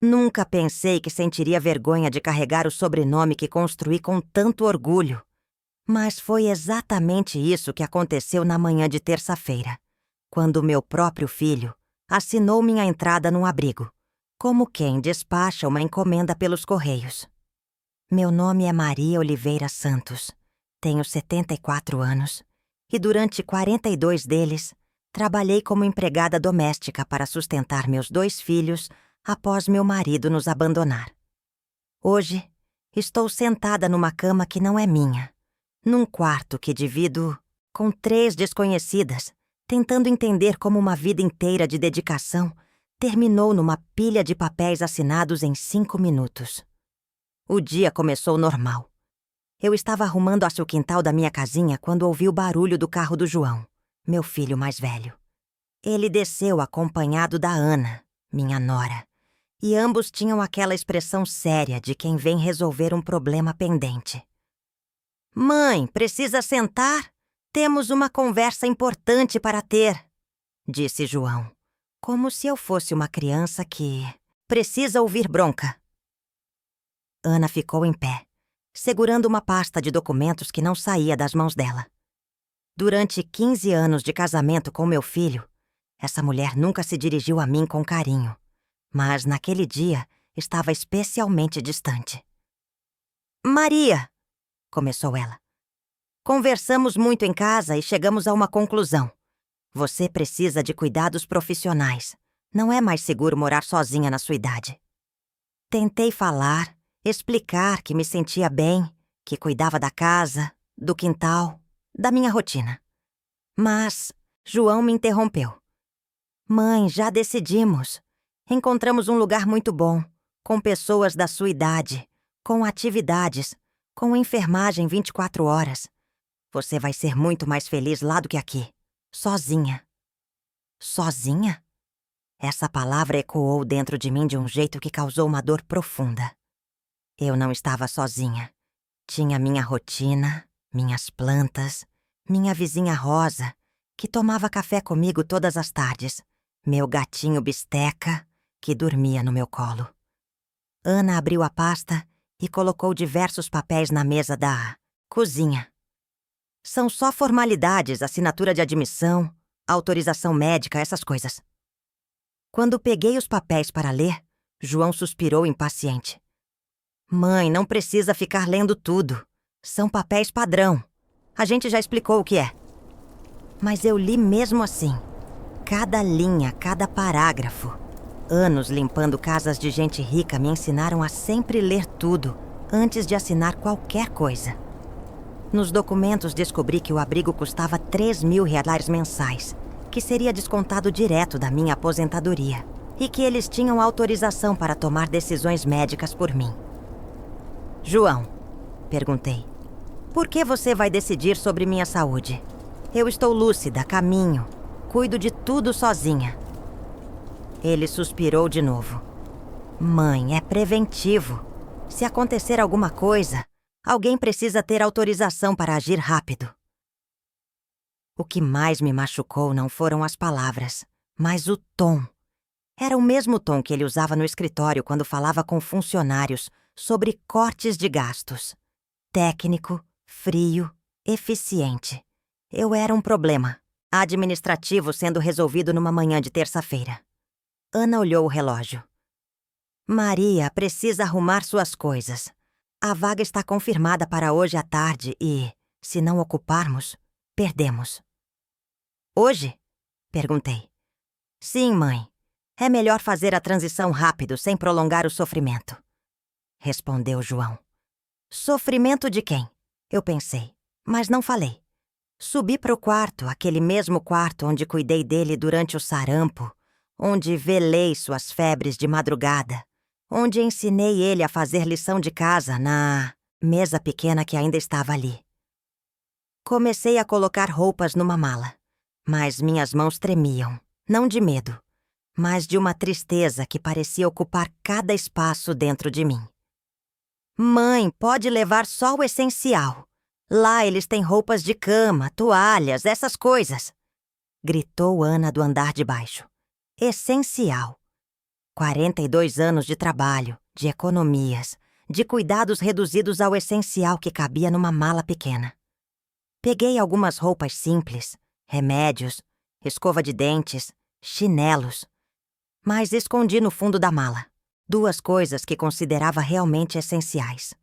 Nunca pensei que sentiria vergonha de carregar o sobrenome que construí com tanto orgulho. Mas foi exatamente isso que aconteceu na manhã de terça-feira, quando meu próprio filho assinou minha entrada num abrigo, como quem despacha uma encomenda pelos correios. Meu nome é Maria Oliveira Santos, tenho 74 anos e durante 42 deles trabalhei como empregada doméstica para sustentar meus 2 filhos após meu marido nos abandonar. Hoje, estou sentada numa cama que não é minha, num quarto que divido com 3 desconhecidas, tentando entender como uma vida inteira de dedicação terminou numa pilha de papéis assinados em 5 minutos. O dia começou normal. Eu estava arrumando o quintal da minha casinha quando ouvi o barulho do carro do João, meu filho mais velho. Ele desceu acompanhado da Ana, minha nora, e ambos tinham aquela expressão séria de quem vem resolver um problema pendente. "Mãe, precisa sentar? Temos uma conversa importante para ter", disse João, como se eu fosse uma criança que precisa ouvir bronca. Ana ficou em pé, segurando uma pasta de documentos que não saía das mãos dela. Durante 15 anos de casamento com meu filho, essa mulher nunca se dirigiu a mim com carinho, mas naquele dia estava especialmente distante. "Maria", começou ela, "conversamos muito em casa e chegamos a uma conclusão. Você precisa de cuidados profissionais. Não é mais seguro morar sozinha na sua idade." Tentei falar, explicar que me sentia bem, que cuidava da casa, do quintal, da minha rotina. Mas João me interrompeu. "Mãe, já decidimos. Encontramos um lugar muito bom, com pessoas da sua idade, com atividades, com enfermagem 24 horas. Você vai ser muito mais feliz lá do que aqui, sozinha." Sozinha? Essa palavra ecoou dentro de mim de um jeito que causou uma dor profunda. Eu não estava sozinha. Tinha minha rotina, minhas plantas, minha vizinha Rosa, que tomava café comigo todas as tardes, meu gatinho Bisteca, que dormia no meu colo. Ana abriu a pasta e colocou diversos papéis na mesa da cozinha. São só formalidades, assinatura de admissão, autorização médica, essas coisas. Quando peguei os papéis para ler, João suspirou impaciente. "Mãe, não precisa ficar lendo tudo. São papéis padrão. A gente já explicou o que é." Mas eu li mesmo assim. Cada linha, cada parágrafo. Anos limpando casas de gente rica me ensinaram a sempre ler tudo antes de assinar qualquer coisa. Nos documentos descobri que o abrigo custava R$ 3.000 mensais, que seria descontado direto da minha aposentadoria, e que eles tinham autorização para tomar decisões médicas por mim. "João", perguntei, "por que você vai decidir sobre minha saúde? Eu estou lúcida, caminho, cuido de tudo sozinha." Ele suspirou de novo. "Mãe, é preventivo. Se acontecer alguma coisa, alguém precisa ter autorização para agir rápido." O que mais me machucou não foram as palavras, mas o tom. Era o mesmo tom que ele usava no escritório quando falava com funcionários sobre cortes de gastos. Técnico, frio, eficiente. Eu era um problema, administrativo sendo resolvido numa manhã de terça-feira. Ana olhou o relógio. "Maria precisa arrumar suas coisas. A vaga está confirmada para hoje à tarde e, se não ocuparmos, perdemos." "Hoje?" perguntei. "Sim, mãe. É melhor fazer a transição rápido, sem prolongar o sofrimento", respondeu João. "Sofrimento de quem?" eu pensei, mas não falei. Subi para o quarto, aquele mesmo quarto onde cuidei dele durante o sarampo, onde velei suas febres de madrugada, onde ensinei ele a fazer lição de casa na mesa pequena que ainda estava ali. Comecei a colocar roupas numa mala, mas minhas mãos tremiam, não de medo, mas de uma tristeza que parecia ocupar cada espaço dentro de mim. "Mãe, pode levar só o essencial. Lá eles têm roupas de cama, toalhas, essas coisas", gritou Ana do andar de baixo. "Essencial." 42 anos de trabalho, de economias, de cuidados reduzidos ao essencial que cabia numa mala pequena. Peguei algumas roupas simples, remédios, escova de dentes, chinelos, mas escondi no fundo da mala 2 coisas que considerava realmente essenciais.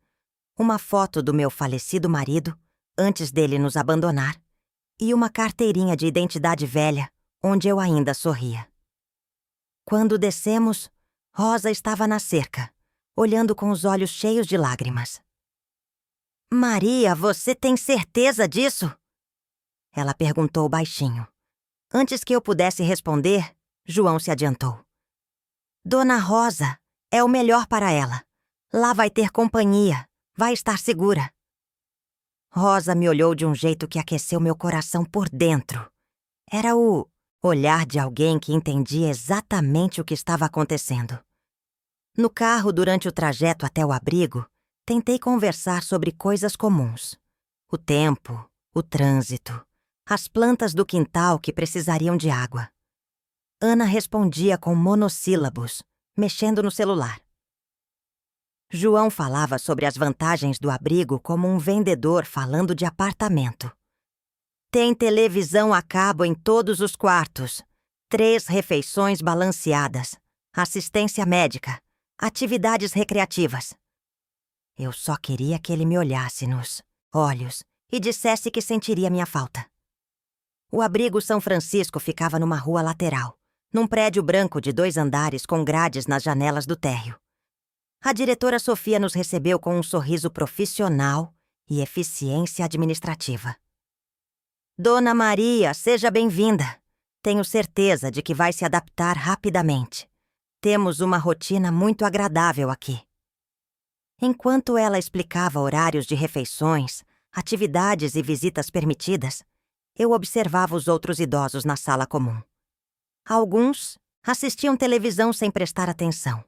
Uma foto do meu falecido marido, antes dele nos abandonar, e uma carteirinha de identidade velha, onde eu ainda sorria. Quando descemos, Rosa estava na cerca, olhando com os olhos cheios de lágrimas. "Maria, você tem certeza disso?" Ela perguntou baixinho. Antes que eu pudesse responder, João se adiantou. "Dona Rosa, é o melhor para ela. Lá vai ter companhia, vai estar segura." Rosa me olhou de um jeito que aqueceu meu coração por dentro. Era o olhar de alguém que entendia exatamente o que estava acontecendo. No carro, durante o trajeto até o abrigo, tentei conversar sobre coisas comuns. O tempo, o trânsito, as plantas do quintal que precisariam de água. Ana respondia com monossílabos, mexendo no celular. João falava sobre as vantagens do abrigo como um vendedor falando de apartamento. Tem televisão a cabo em todos os quartos, 3 refeições balanceadas, assistência médica, atividades recreativas. Eu só queria que ele me olhasse nos olhos e dissesse que sentiria minha falta. O abrigo São Francisco ficava numa rua lateral, num prédio branco de 2 andares com grades nas janelas do térreo. A diretora Sofia nos recebeu com um sorriso profissional e eficiência administrativa. "Dona Maria, seja bem-vinda. Tenho certeza de que vai se adaptar rapidamente. Temos uma rotina muito agradável aqui." Enquanto ela explicava horários de refeições, atividades e visitas permitidas, eu observava os outros idosos na sala comum. Alguns assistiam televisão sem prestar atenção.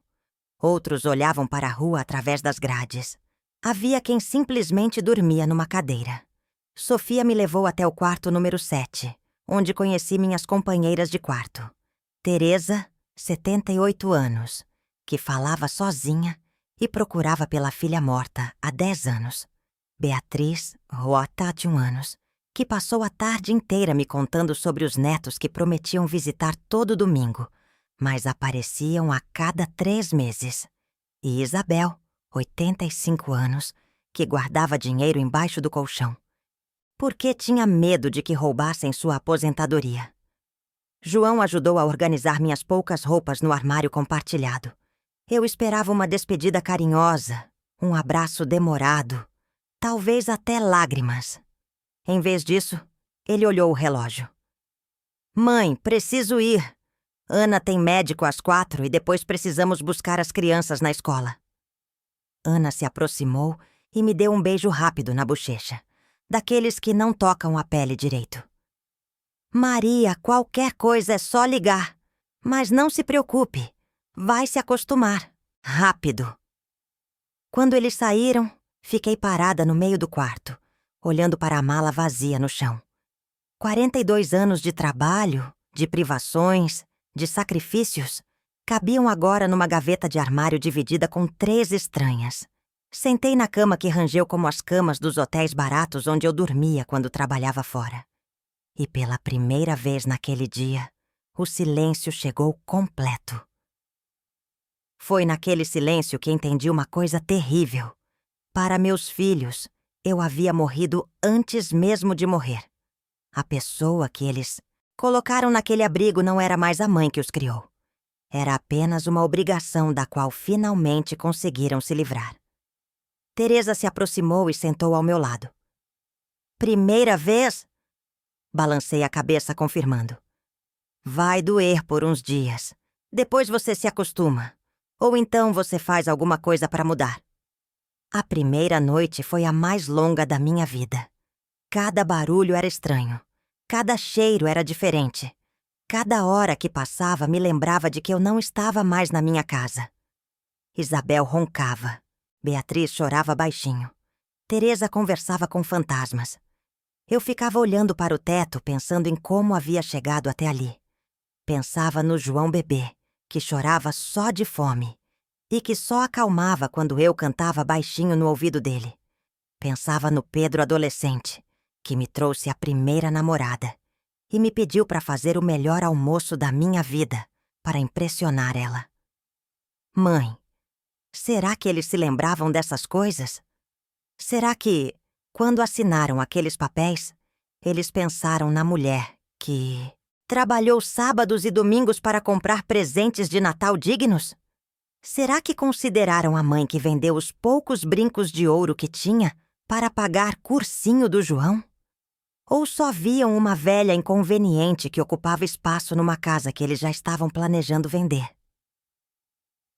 Outros olhavam para a rua através das grades. Havia quem simplesmente dormia numa cadeira. Sofia me levou até o quarto número 7, onde conheci minhas companheiras de quarto. Teresa, 78 anos, que falava sozinha e procurava pela filha morta há 10 anos. Beatriz, Rota, de 1 ano, que passou a tarde inteira me contando sobre os netos que prometiam visitar todo domingo, mas apareciam a cada 3 meses. E Isabel, 85 anos, que guardava dinheiro embaixo do colchão, porque tinha medo de que roubassem sua aposentadoria. João ajudou a organizar minhas poucas roupas no armário compartilhado. Eu esperava uma despedida carinhosa, um abraço demorado, talvez até lágrimas. Em vez disso, ele olhou o relógio. "Mãe, preciso ir. Ana tem médico às 4 e depois precisamos buscar as crianças na escola." Ana se aproximou e me deu um beijo rápido na bochecha, daqueles que não tocam a pele direito. "Maria, qualquer coisa é só ligar. Mas não se preocupe, vai se acostumar. Rápido." Quando eles saíram, fiquei parada no meio do quarto, olhando para a mala vazia no chão. 42 anos de trabalho, de privações, de sacrifícios, cabiam agora numa gaveta de armário dividida com 3 estranhas. Sentei na cama que rangeu como as camas dos hotéis baratos onde eu dormia quando trabalhava fora. E pela primeira vez naquele dia, o silêncio chegou completo. Foi naquele silêncio que entendi uma coisa terrível. Para meus filhos, eu havia morrido antes mesmo de morrer. A pessoa que eles colocaram naquele abrigo não era mais a mãe que os criou. Era apenas uma obrigação da qual finalmente conseguiram se livrar. Teresa se aproximou e sentou ao meu lado. "Primeira vez?" Balancei a cabeça confirmando. "Vai doer por uns dias. Depois você se acostuma. Ou então você faz alguma coisa para mudar." A primeira noite foi a mais longa da minha vida. Cada barulho era estranho. Cada cheiro era diferente. Cada hora que passava me lembrava de que eu não estava mais na minha casa. Isabel roncava. Beatriz chorava baixinho. Teresa conversava com fantasmas. Eu ficava olhando para o teto pensando em como havia chegado até ali. Pensava no João bebê, que chorava só de fome e que só acalmava quando eu cantava baixinho no ouvido dele. Pensava no Pedro adolescente, que me trouxe a primeira namorada e me pediu para fazer o melhor almoço da minha vida, para impressionar ela. Mãe, será que eles se lembravam dessas coisas? Será que, quando assinaram aqueles papéis, eles pensaram na mulher que trabalhou sábados e domingos para comprar presentes de Natal dignos? Será que consideraram a mãe que vendeu os poucos brincos de ouro que tinha para pagar cursinho do João? Ou só viam uma velha inconveniente que ocupava espaço numa casa que eles já estavam planejando vender?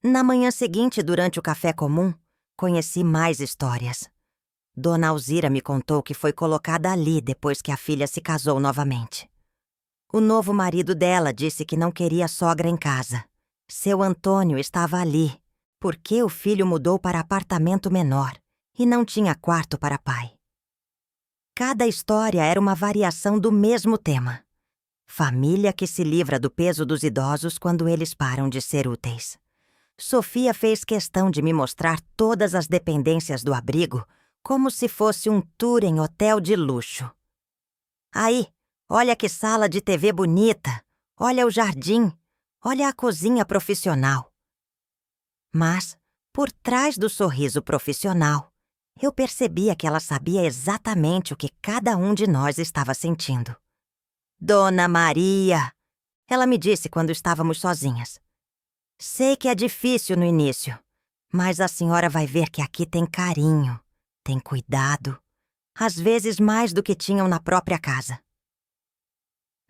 Na manhã seguinte, durante o café comum, conheci mais histórias. Dona Alzira me contou que foi colocada ali depois que a filha se casou novamente. O novo marido dela disse que não queria sogra em casa. Seu Antônio estava ali, porque o filho mudou para apartamento menor e não tinha quarto para pai. Cada história era uma variação do mesmo tema. Família que se livra do peso dos idosos quando eles param de ser úteis. Sofia fez questão de me mostrar todas as dependências do abrigo como se fosse um tour em hotel de luxo. Aí, olha que sala de TV bonita, olha o jardim, olha a cozinha profissional. Mas, por trás do sorriso profissional, eu percebia que ela sabia exatamente o que cada um de nós estava sentindo. Dona Maria, ela me disse quando estávamos sozinhas. Sei que é difícil no início, mas a senhora vai ver que aqui tem carinho, tem cuidado, às vezes mais do que tinham na própria casa.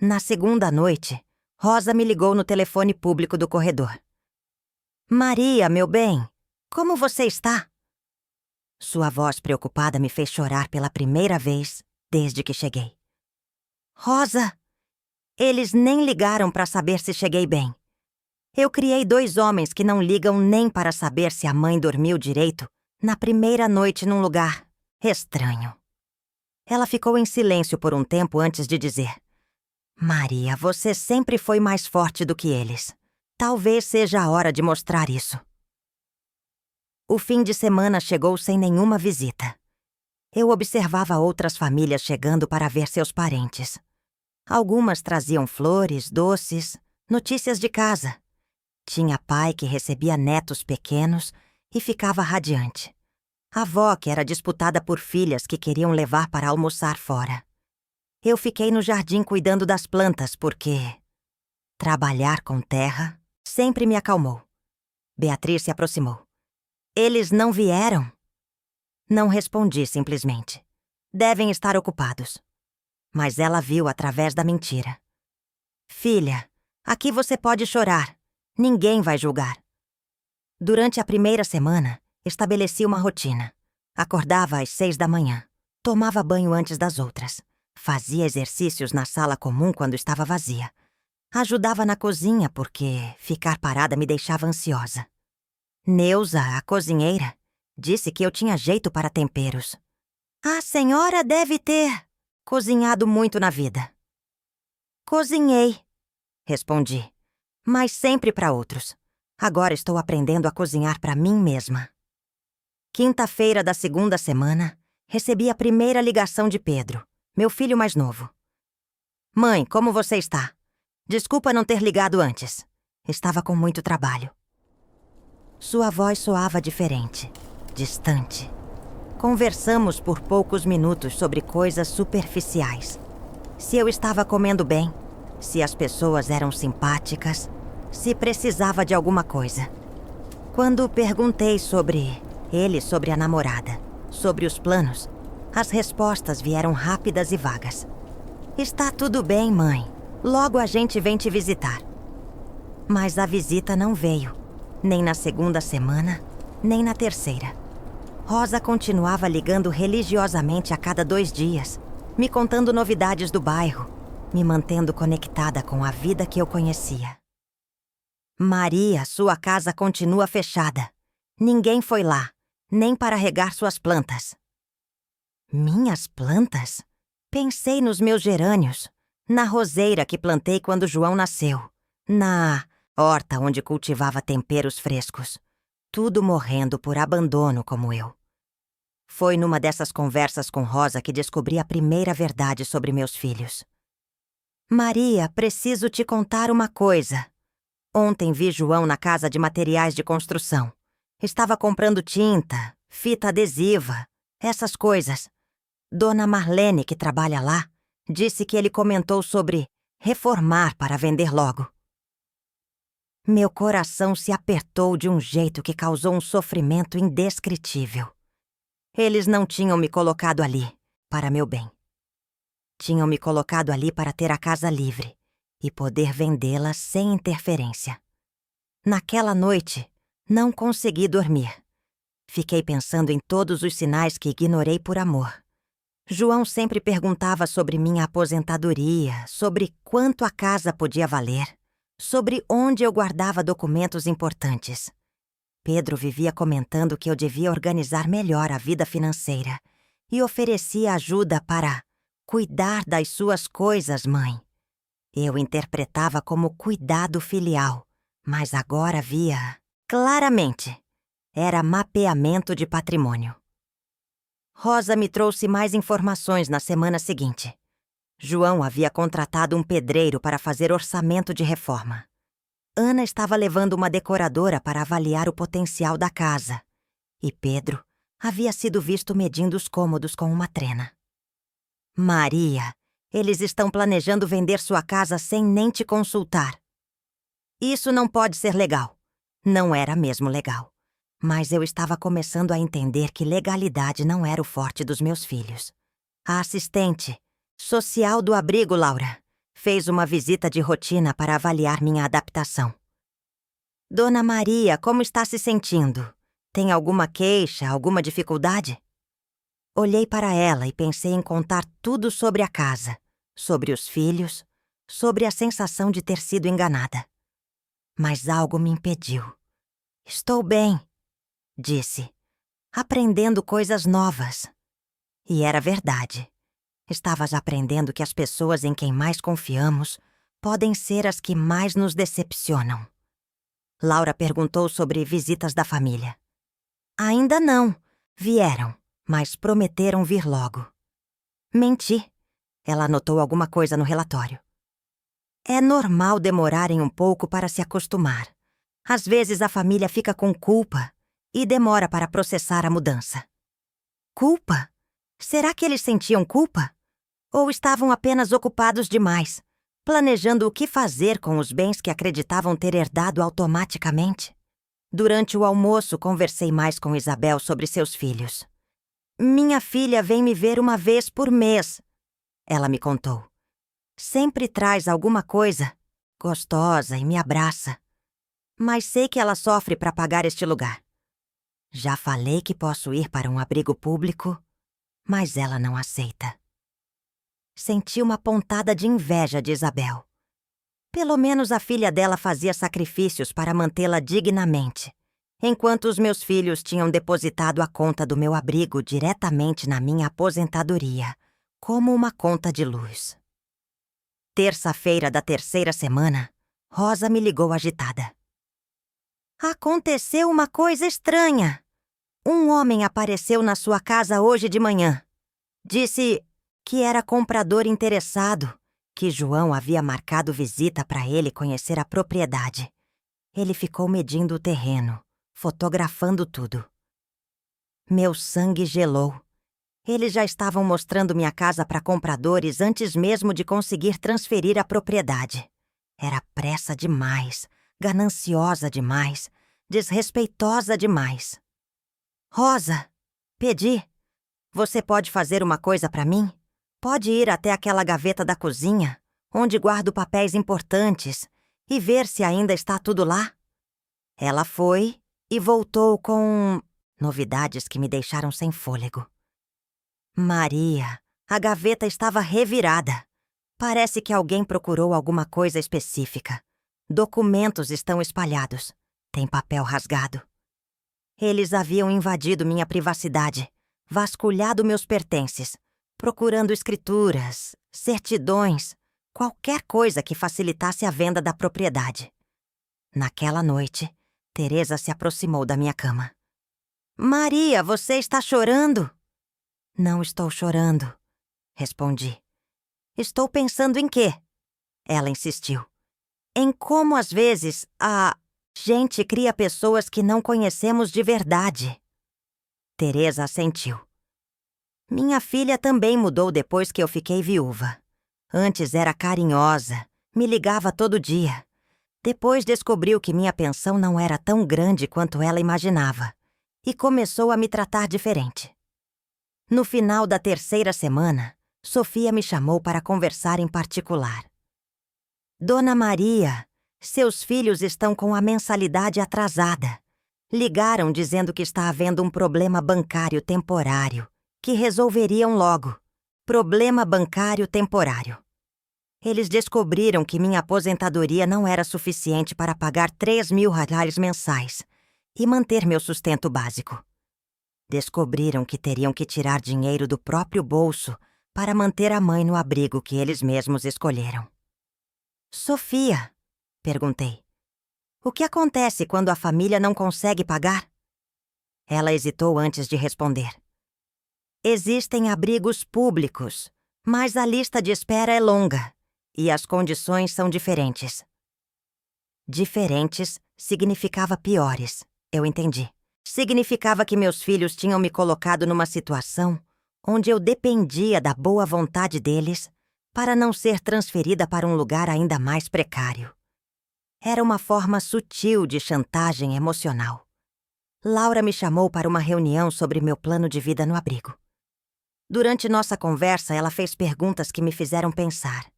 Na segunda noite, Rosa me ligou no telefone público do corredor. Maria, meu bem, como você está? Sua voz preocupada me fez chorar pela primeira vez desde que cheguei. Rosa, eles nem ligaram para saber se cheguei bem. Eu criei 2 homens que não ligam nem para saber se a mãe dormiu direito na primeira noite num lugar estranho. Ela ficou em silêncio por um tempo antes de dizer: Maria, você sempre foi mais forte do que eles. Talvez seja a hora de mostrar isso. O fim de semana chegou sem nenhuma visita. Eu observava outras famílias chegando para ver seus parentes. Algumas traziam flores, doces, notícias de casa. Tinha pai que recebia netos pequenos e ficava radiante. Avó que era disputada por filhas que queriam levar para almoçar fora. Eu fiquei no jardim cuidando das plantas porque trabalhar com terra sempre me acalmou. Beatriz se aproximou. Eles não vieram? Não respondi simplesmente. Devem estar ocupados. Mas ela viu através da mentira. Filha, aqui você pode chorar. Ninguém vai julgar. Durante a primeira semana, estabeleci uma rotina. Acordava às 6 da manhã. Tomava banho antes das outras. Fazia exercícios na sala comum quando estava vazia. Ajudava na cozinha porque ficar parada me deixava ansiosa. Neuza, a cozinheira, disse que eu tinha jeito para temperos. A senhora deve ter cozinhado muito na vida. Cozinhei, respondi, mas sempre para outros. Agora estou aprendendo a cozinhar para mim mesma. Quinta-feira da segunda semana, recebi a primeira ligação de Pedro, meu filho mais novo. Mãe, como você está? Desculpa não ter ligado antes. Estava com muito trabalho. Sua voz soava diferente, distante. Conversamos por poucos minutos sobre coisas superficiais. Se eu estava comendo bem, se as pessoas eram simpáticas, se precisava de alguma coisa. Quando perguntei sobre a namorada, sobre os planos, as respostas vieram rápidas e vagas. Está tudo bem, mãe. Logo a gente vem te visitar. Mas a visita não veio. Nem na segunda semana, nem na terceira. Rosa continuava ligando religiosamente a cada 2 dias, me contando novidades do bairro, me mantendo conectada com a vida que eu conhecia. Maria, sua casa continua fechada. Ninguém foi lá, nem para regar suas plantas. Minhas plantas? Pensei nos meus gerânios, na roseira que plantei quando João nasceu, na horta onde cultivava temperos frescos, tudo morrendo por abandono como eu. Foi numa dessas conversas com Rosa que descobri a primeira verdade sobre meus filhos. Maria, preciso te contar uma coisa. Ontem vi João na casa de materiais de construção. Estava comprando tinta, fita adesiva, essas coisas. Dona Marlene, que trabalha lá, disse que ele comentou sobre reformar para vender logo. Meu coração se apertou de um jeito que causou um sofrimento indescritível. Eles não tinham me colocado ali para meu bem. Tinham me colocado ali para ter a casa livre e poder vendê-la sem interferência. Naquela noite, não consegui dormir. Fiquei pensando em todos os sinais que ignorei por amor. João sempre perguntava sobre minha aposentadoria, sobre quanto a casa podia valer, sobre onde eu guardava documentos importantes. Pedro vivia comentando que eu devia organizar melhor a vida financeira e oferecia ajuda para cuidar das suas coisas, mãe. Eu interpretava como cuidado filial, mas agora via claramente. Era mapeamento de patrimônio. Rosa me trouxe mais informações na semana seguinte. João havia contratado um pedreiro para fazer orçamento de reforma. Ana estava levando uma decoradora para avaliar o potencial da casa. E Pedro havia sido visto medindo os cômodos com uma trena. Maria, eles estão planejando vender sua casa sem nem te consultar. Isso não pode ser legal. Não era mesmo legal. Mas eu estava começando a entender que legalidade não era o forte dos meus filhos. A assistente social do abrigo, Laura, fez uma visita de rotina para avaliar minha adaptação. Dona Maria, como está se sentindo? Tem alguma queixa, alguma dificuldade? Olhei para ela e pensei em contar tudo sobre a casa, sobre os filhos, sobre a sensação de ter sido enganada. Mas algo me impediu. Estou bem, disse, aprendendo coisas novas. E era verdade. Estavas aprendendo que as pessoas em quem mais confiamos podem ser as que mais nos decepcionam. Laura perguntou sobre visitas da família. Ainda não. Vieram, mas prometeram vir logo. Menti. Ela anotou alguma coisa no relatório. É normal demorarem um pouco para se acostumar. Às vezes a família fica com culpa e demora para processar a mudança. Culpa? Será que eles sentiam culpa? Ou estavam apenas ocupados demais, planejando o que fazer com os bens que acreditavam ter herdado automaticamente? Durante o almoço, conversei mais com Isabel sobre seus filhos. Minha filha vem me ver uma vez por mês, ela me contou. Sempre traz alguma coisa gostosa e me abraça. Mas sei que ela sofre para pagar este lugar. Já falei que posso ir para um abrigo público, mas ela não aceita. Senti uma pontada de inveja de Isabel. Pelo menos a filha dela fazia sacrifícios para mantê-la dignamente, enquanto os meus filhos tinham depositado a conta do meu abrigo diretamente na minha aposentadoria, como uma conta de luz. Terça-feira da terceira semana, Rosa me ligou agitada. Aconteceu uma coisa estranha. Um homem apareceu na sua casa hoje de manhã. Disse que era comprador interessado, que João havia marcado visita para ele conhecer a propriedade. Ele ficou medindo o terreno, fotografando tudo. Meu sangue gelou. Eles já estavam mostrando minha casa para compradores antes mesmo de conseguir transferir a propriedade. Era pressa demais, gananciosa demais, desrespeitosa demais. Rosa, pedi. Você pode fazer uma coisa para mim? Pode ir até aquela gaveta da cozinha, onde guardo papéis importantes, e ver se ainda está tudo lá? Ela foi e voltou com novidades que me deixaram sem fôlego. Maria, a gaveta estava revirada. Parece que alguém procurou alguma coisa específica. Documentos estão espalhados. Tem papel rasgado. Eles haviam invadido minha privacidade, vasculhado meus pertences, procurando escrituras, certidões, qualquer coisa que facilitasse a venda da propriedade. Naquela noite, Teresa se aproximou da minha cama. Maria, você está chorando? Não estou chorando, respondi. Estou pensando em quê? Ela insistiu. Em como às vezes a gente cria pessoas que não conhecemos de verdade. Teresa assentiu. Minha filha também mudou depois que eu fiquei viúva. Antes era carinhosa, me ligava todo dia. Depois descobriu que minha pensão não era tão grande quanto ela imaginava e começou a me tratar diferente. No final da 3ª semana, Sofia me chamou para conversar em particular. Dona Maria, seus filhos estão com a mensalidade atrasada. Ligaram dizendo que está havendo um problema bancário temporário, que resolveriam logo. Problema bancário temporário. Eles descobriram que minha aposentadoria não era suficiente para pagar 3.000 reais mensais e manter meu sustento básico. Descobriram que teriam que tirar dinheiro do próprio bolso para manter a mãe no abrigo que eles mesmos escolheram. Sofia, perguntei, o que acontece quando a família não consegue pagar? Ela hesitou antes de responder. Existem abrigos públicos, mas a lista de espera é longa e as condições são diferentes. Diferentes significava piores, eu entendi. Significava que meus filhos tinham me colocado numa situação onde eu dependia da boa vontade deles para não ser transferida para um lugar ainda mais precário. Era uma forma sutil de chantagem emocional. Laura me chamou para uma reunião sobre meu plano de vida no abrigo. Durante nossa conversa, ela fez perguntas que me fizeram pensar.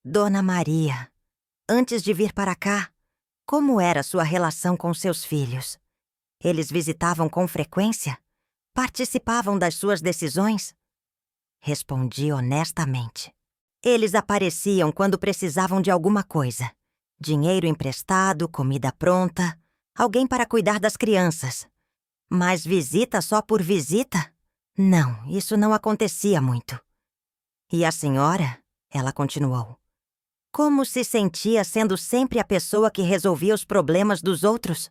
Dona Maria, antes de vir para cá, como era sua relação com seus filhos? Eles visitavam com frequência? Participavam das suas decisões? Respondi honestamente. Eles apareciam quando precisavam de alguma coisa. Dinheiro emprestado, comida pronta, alguém para cuidar das crianças. Mas visita só por visita? Não, isso não acontecia muito. E a senhora? Ela continuou. Como se sentia sendo sempre a pessoa que resolvia os problemas dos outros?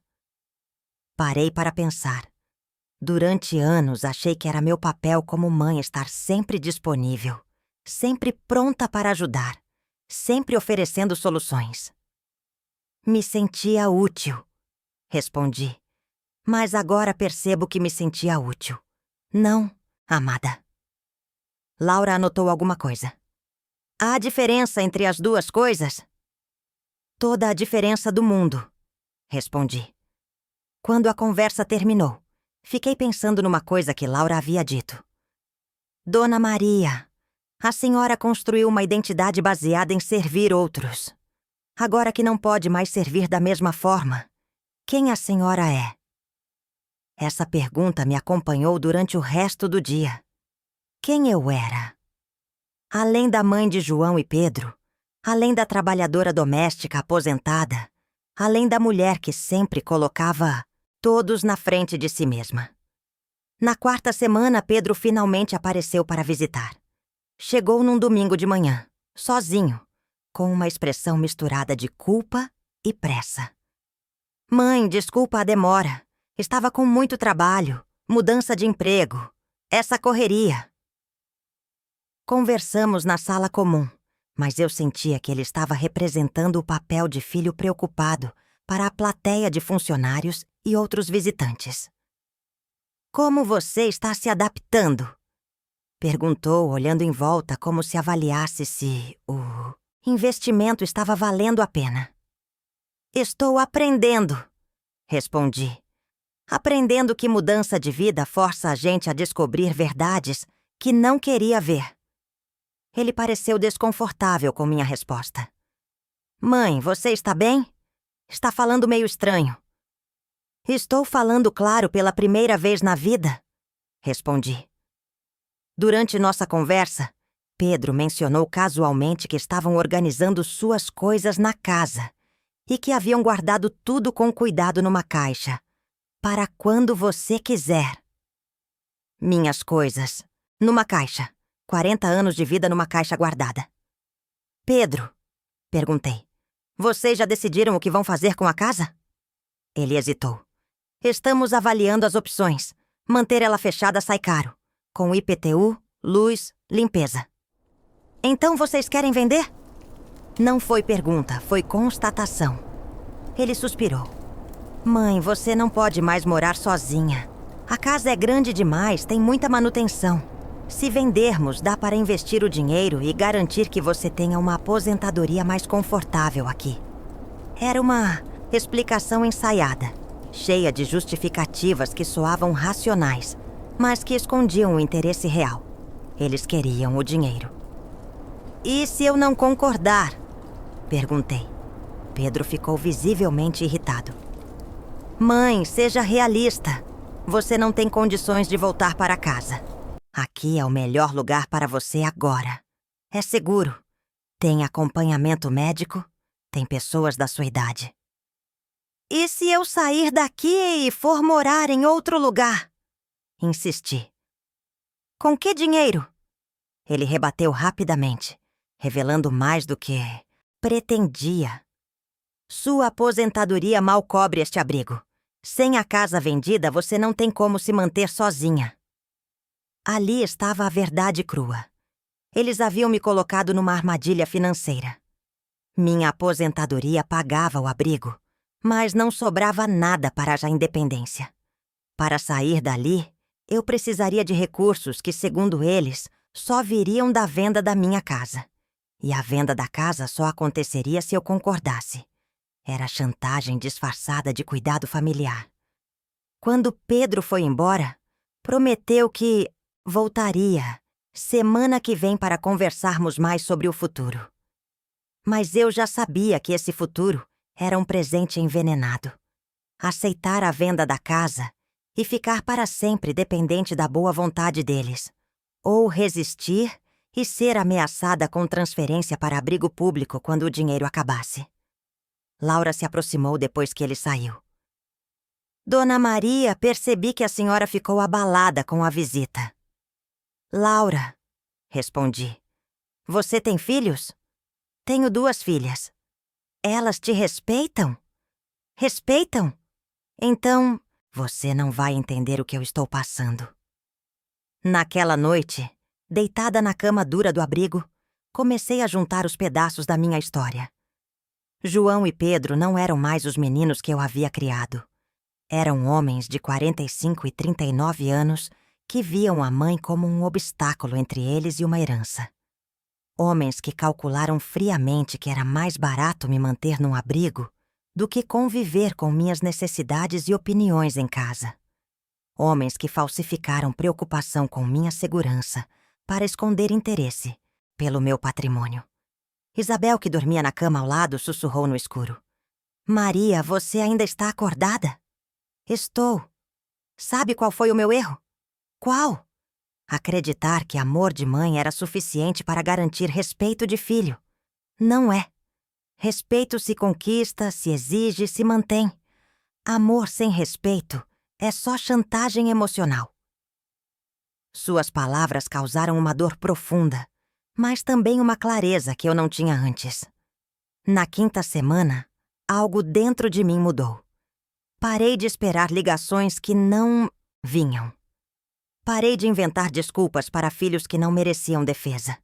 Parei para pensar. Durante anos achei que era meu papel como mãe estar sempre disponível, sempre pronta para ajudar, sempre oferecendo soluções. Me sentia útil, respondi. Mas agora percebo que me sentia útil. Não, amada. Laura anotou alguma coisa. Há diferença entre as duas coisas? Toda a diferença do mundo, respondi. Quando a conversa terminou, fiquei pensando numa coisa que Laura havia dito. Dona Maria, a senhora construiu uma identidade baseada em servir outros. Agora que não pode mais servir da mesma forma, quem a senhora é? Essa pergunta me acompanhou durante o resto do dia. Quem eu era? Além da mãe de João e Pedro, além da trabalhadora doméstica aposentada, além da mulher que sempre colocava todos na frente de si mesma. Na 4ª semana, Pedro finalmente apareceu para visitar. Chegou num domingo de manhã, sozinho, com uma expressão misturada de culpa e pressa. Mãe, desculpa a demora. Estava com muito trabalho, mudança de emprego, essa correria. Conversamos na sala comum, mas eu sentia que ele estava representando o papel de filho preocupado para a plateia de funcionários e outros visitantes. Como você está se adaptando? Perguntou, olhando em volta como se avaliasse se o investimento estava valendo a pena. Estou aprendendo, respondi. Aprendendo que mudança de vida força a gente a descobrir verdades que não queria ver. Ele pareceu desconfortável com minha resposta. Mãe, você está bem? Está falando meio estranho. Estou falando claro pela primeira vez na vida, respondi. Durante nossa conversa, Pedro mencionou casualmente que estavam organizando suas coisas na casa e que haviam guardado tudo com cuidado numa caixa, para quando você quiser. Minhas coisas, numa caixa. 40 anos de vida numa caixa guardada. Pedro, perguntei, Vocês já decidiram o que vão fazer com a casa? Ele hesitou. Estamos avaliando as opções. Manter ela fechada sai caro. Com IPTU, luz, limpeza. Então vocês querem vender? Não foi pergunta, foi constatação. Ele suspirou. Mãe, você não pode mais morar sozinha. A casa é grande demais, tem muita manutenção. Se vendermos, dá para investir o dinheiro e garantir que você tenha uma aposentadoria mais confortável aqui. Era uma explicação ensaiada, cheia de justificativas que soavam racionais, mas que escondiam o interesse real. Eles queriam o dinheiro. E se eu não concordar? Perguntei. Pedro ficou visivelmente irritado. Mãe, seja realista. Você não tem condições de voltar para casa. Aqui é o melhor lugar para você agora. É seguro. Tem acompanhamento médico. Tem pessoas da sua idade. E se eu sair daqui e for morar em outro lugar? Insisti. Com que dinheiro? Ele rebateu rapidamente, revelando mais do que pretendia. Sua aposentadoria mal cobre este abrigo. Sem a casa vendida, você não tem como se manter sozinha. Ali estava a verdade crua. Eles haviam me colocado numa armadilha financeira. Minha aposentadoria pagava o abrigo, mas não sobrava nada para a independência. Para sair dali, eu precisaria de recursos que, segundo eles, só viriam da venda da minha casa. E a venda da casa só aconteceria se eu concordasse. Era chantagem disfarçada de cuidado familiar. Quando Pedro foi embora, prometeu que voltaria semana que vem para conversarmos mais sobre o futuro. Mas eu já sabia que esse futuro era um presente envenenado. Aceitar a venda da casa e ficar para sempre dependente da boa vontade deles. Ou resistir e ser ameaçada com transferência para abrigo público quando o dinheiro acabasse. Laura se aproximou depois que ele saiu. Dona Maria, percebi que a senhora ficou abalada com a visita. Laura, respondi. Você tem filhos? Tenho 2 filhas. Elas te respeitam? Respeitam? Então, você não vai entender o que eu estou passando. Naquela noite, deitada na cama dura do abrigo, comecei a juntar os pedaços da minha história. João e Pedro não eram mais os meninos que eu havia criado. Eram homens de 45 e 39 anos que viam a mãe como um obstáculo entre eles e uma herança. Homens que calcularam friamente que era mais barato me manter num abrigo do que conviver com minhas necessidades e opiniões em casa. Homens que falsificaram preocupação com minha segurança para esconder interesse pelo meu patrimônio. Isabel, que dormia na cama ao lado, sussurrou no escuro. Maria, você ainda está acordada? Estou. Sabe qual foi o meu erro? Qual? Acreditar que amor de mãe era suficiente para garantir respeito de filho. Não é. Respeito se conquista, se exige, se mantém. Amor sem respeito é só chantagem emocional. Suas palavras causaram uma dor profunda, mas também uma clareza que eu não tinha antes. Na 5ª semana, algo dentro de mim mudou. Parei de esperar ligações que não vinham. Parei de inventar desculpas para filhos que não mereciam defesa.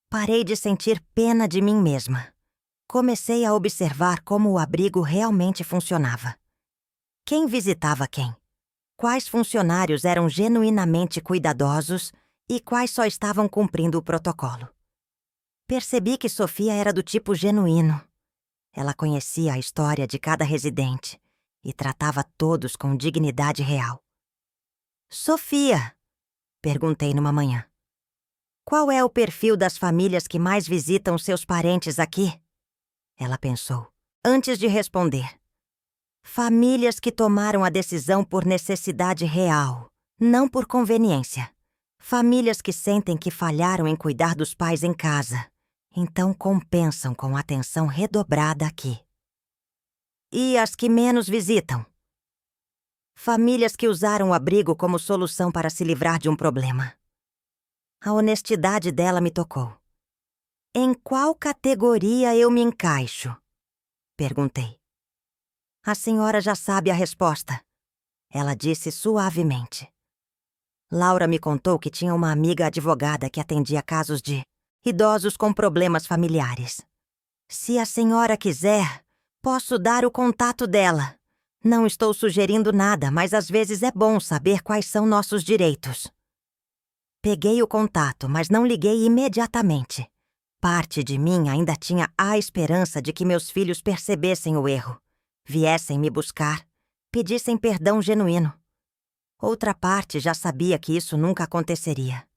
Parei de sentir pena de mim mesma. Comecei a observar como o abrigo realmente funcionava. Quem visitava quem? Quais funcionários eram genuinamente cuidadosos e quais só estavam cumprindo o protocolo? Percebi que Sofia era do tipo genuíno. Ela conhecia a história de cada residente e tratava todos com dignidade real. Sofia, perguntei numa manhã. Qual é o perfil das famílias que mais visitam seus parentes aqui? Ela pensou, antes de responder. Famílias que tomaram a decisão por necessidade real, não por conveniência. Famílias que sentem que falharam em cuidar dos pais em casa, então compensam com atenção redobrada aqui. E as que menos visitam? Famílias que usaram o abrigo como solução para se livrar de um problema. A honestidade dela me tocou. Em qual categoria eu me encaixo? Perguntei. A senhora já sabe a resposta. Ela disse suavemente. Laura me contou que tinha uma amiga advogada que atendia casos de idosos com problemas familiares. Se a senhora quiser, posso dar o contato dela. Não estou sugerindo nada, mas às vezes é bom saber quais são nossos direitos. Peguei o contato, mas não liguei imediatamente. Parte de mim ainda tinha a esperança de que meus filhos percebessem o erro, viessem me buscar, pedissem perdão genuíno. Outra parte já sabia que isso nunca aconteceria.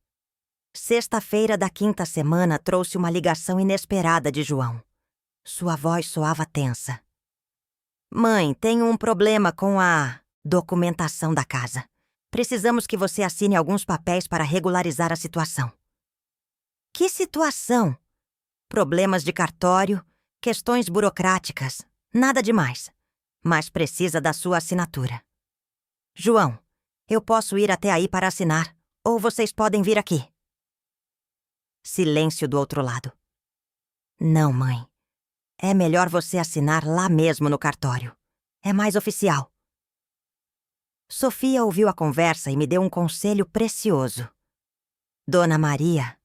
Sexta-feira da quinta semana trouxe uma ligação inesperada de João. Sua voz soava tensa. Mãe, tenho um problema com a documentação da casa. Precisamos que você assine alguns papéis para regularizar a situação. Que situação? Problemas de cartório, questões burocráticas, nada demais. Mas precisa da sua assinatura. João, eu posso ir até aí para assinar, ou vocês podem vir aqui. Silêncio do outro lado. Não, mãe. É melhor você assinar lá mesmo no cartório. É mais oficial. Sofia ouviu a conversa e me deu um conselho precioso. Dona Maria,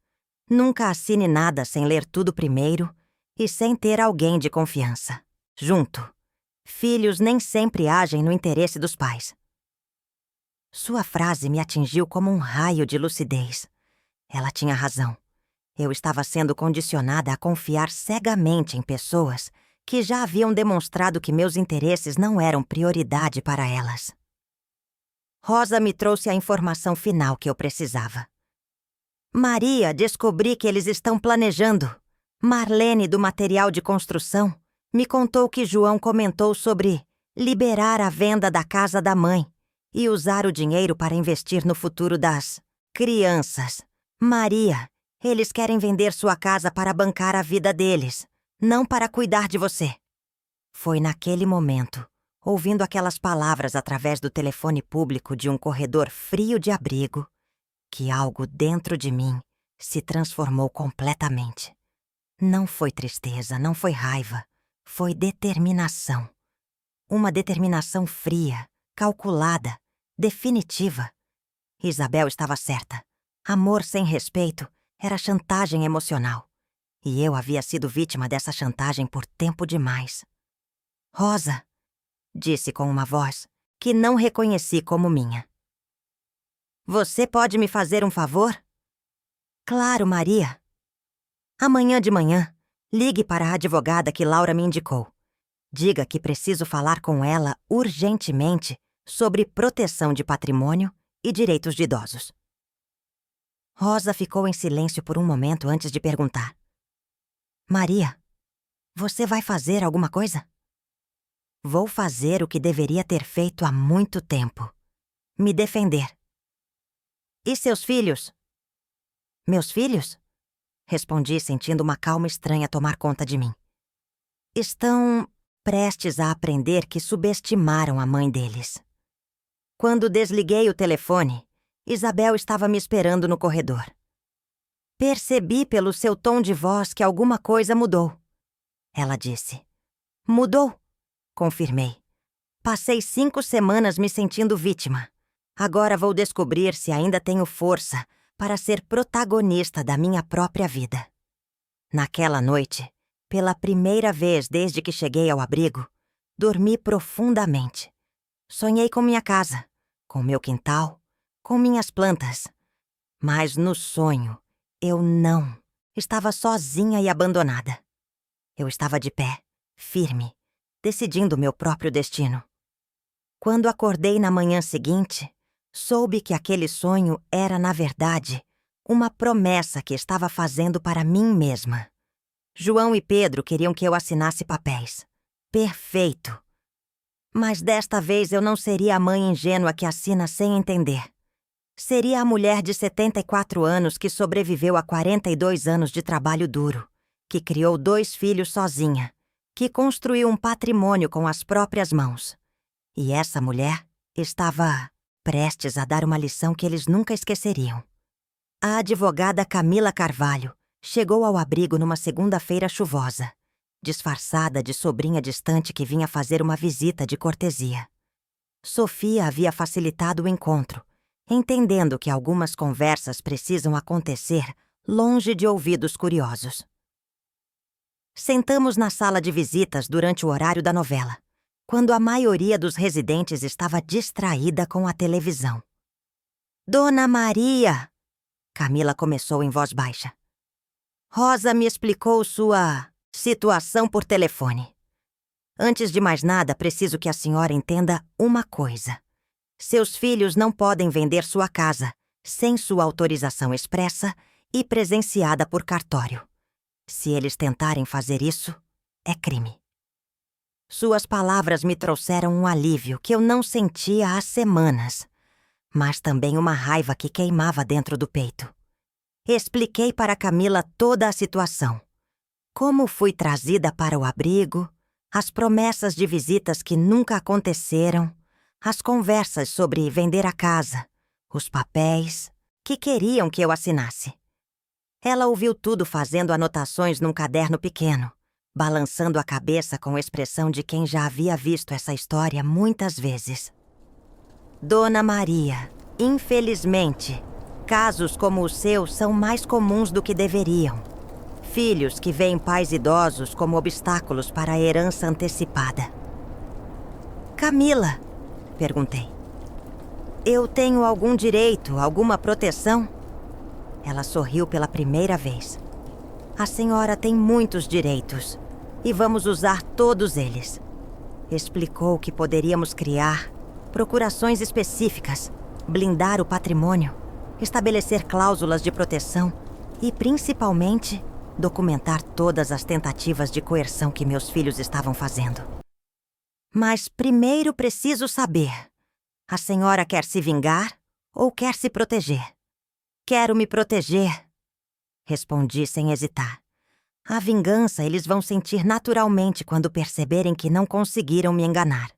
nunca assine nada sem ler tudo primeiro e sem ter alguém de confiança. Junto. Filhos nem sempre agem no interesse dos pais. Sua frase me atingiu como um raio de lucidez. Ela tinha razão. Eu estava sendo condicionada a confiar cegamente em pessoas que já haviam demonstrado que meus interesses não eram prioridade para elas. Rosa me trouxe a informação final que eu precisava. Maria, descobri que eles estão planejando. Marlene, do material de construção, me contou que João comentou sobre liberar a venda da casa da mãe e usar o dinheiro para investir no futuro das crianças. Maria, eles querem vender sua casa para bancar a vida deles, não para cuidar de você. Foi naquele momento, ouvindo aquelas palavras através do telefone público de um corredor frio de abrigo, que algo dentro de mim se transformou completamente. Não foi tristeza, não foi raiva, foi determinação. Uma determinação fria, calculada, definitiva. Isabel estava certa. Amor sem respeito era chantagem emocional. E eu havia sido vítima dessa chantagem por tempo demais. Rosa, disse com uma voz que não reconheci como minha. Você pode me fazer um favor? Claro, Maria. Amanhã de manhã, ligue para a advogada que Laura me indicou. Diga que preciso falar com ela urgentemente sobre proteção de patrimônio e direitos de idosos. Rosa ficou em silêncio por um momento antes de perguntar. Maria, você vai fazer alguma coisa? Vou fazer o que deveria ter feito há muito tempo. Me defender. E seus filhos? Meus filhos? Respondi, sentindo uma calma estranha tomar conta de mim. Estão prestes a aprender que subestimaram a mãe deles. Quando desliguei o telefone, Isabel estava me esperando no corredor. Percebi pelo seu tom de voz que alguma coisa mudou. Ela disse. Mudou, confirmei. Passei 5 semanas me sentindo vítima. Agora vou descobrir se ainda tenho força para ser protagonista da minha própria vida. Naquela noite, pela primeira vez desde que cheguei ao abrigo, dormi profundamente. Sonhei com minha casa, com meu quintal, com minhas plantas. Mas no sonho, eu não. Estava sozinha e abandonada. Eu estava de pé, firme, decidindo meu próprio destino. Quando acordei na manhã seguinte, soube que aquele sonho era, na verdade, uma promessa que estava fazendo para mim mesma. João e Pedro queriam que eu assinasse papéis. Perfeito. Mas desta vez eu não seria a mãe ingênua que assina sem entender. Seria a mulher de 74 anos que sobreviveu a 42 anos de trabalho duro, que criou 2 filhos sozinha, que construiu um patrimônio com as próprias mãos. E essa mulher estava prestes a dar uma lição que eles nunca esqueceriam. A advogada Camila Carvalho chegou ao abrigo numa segunda-feira chuvosa. disfarçada de sobrinha distante que vinha fazer uma visita de cortesia. Sofia havia facilitado o encontro, entendendo que algumas conversas precisam acontecer longe de ouvidos curiosos. Sentamos na sala de visitas durante o horário da novela, quando a maioria dos residentes estava distraída com a televisão. Dona Maria! Camila começou em voz baixa. Rosa me explicou sua situação por telefone. Antes de mais nada, preciso que a senhora entenda uma coisa. Seus filhos não podem vender sua casa sem sua autorização expressa e presenciada por cartório. Se eles tentarem fazer isso, é crime. Suas palavras me trouxeram um alívio que eu não sentia há semanas, mas também uma raiva que queimava dentro do peito. Expliquei para Camila toda a situação. Como fui trazida para o abrigo, as promessas de visitas que nunca aconteceram, as conversas sobre vender a casa, os papéis que queriam que eu assinasse. Ela ouviu tudo fazendo anotações num caderno pequeno, balançando a cabeça com expressão de quem já havia visto essa história muitas vezes. Dona Maria, infelizmente, casos como o seu são mais comuns do que deveriam. Filhos que veem pais idosos como obstáculos para a herança antecipada. Camila, perguntei. Eu tenho algum direito, alguma proteção? Ela sorriu pela primeira vez. A senhora tem muitos direitos e vamos usar todos eles. Explicou que poderíamos criar procurações específicas, blindar o patrimônio, estabelecer cláusulas de proteção e, principalmente, documentar todas as tentativas de coerção que meus filhos estavam fazendo. Mas primeiro preciso saber: a senhora quer se vingar ou quer se proteger? Quero me proteger, respondi sem hesitar. A vingança eles vão sentir naturalmente quando perceberem que não conseguiram me enganar.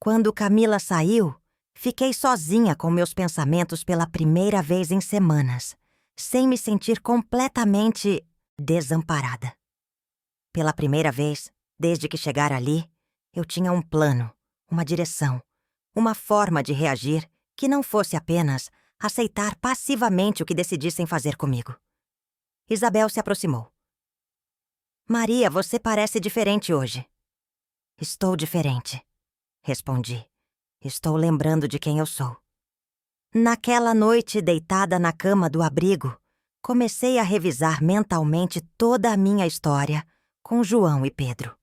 Quando Camila saiu, fiquei sozinha com meus pensamentos pela primeira vez em semanas, sem me sentir completamente desamparada. Pela primeira vez, desde que chegara ali, eu tinha um plano, uma direção, uma forma de reagir que não fosse apenas aceitar passivamente o que decidissem fazer comigo. Isabel se aproximou. Maria, você parece diferente hoje. Estou diferente, respondi. Estou lembrando de quem eu sou. Naquela noite, deitada na cama do abrigo, comecei a revisar mentalmente toda a minha história com João e Pedro.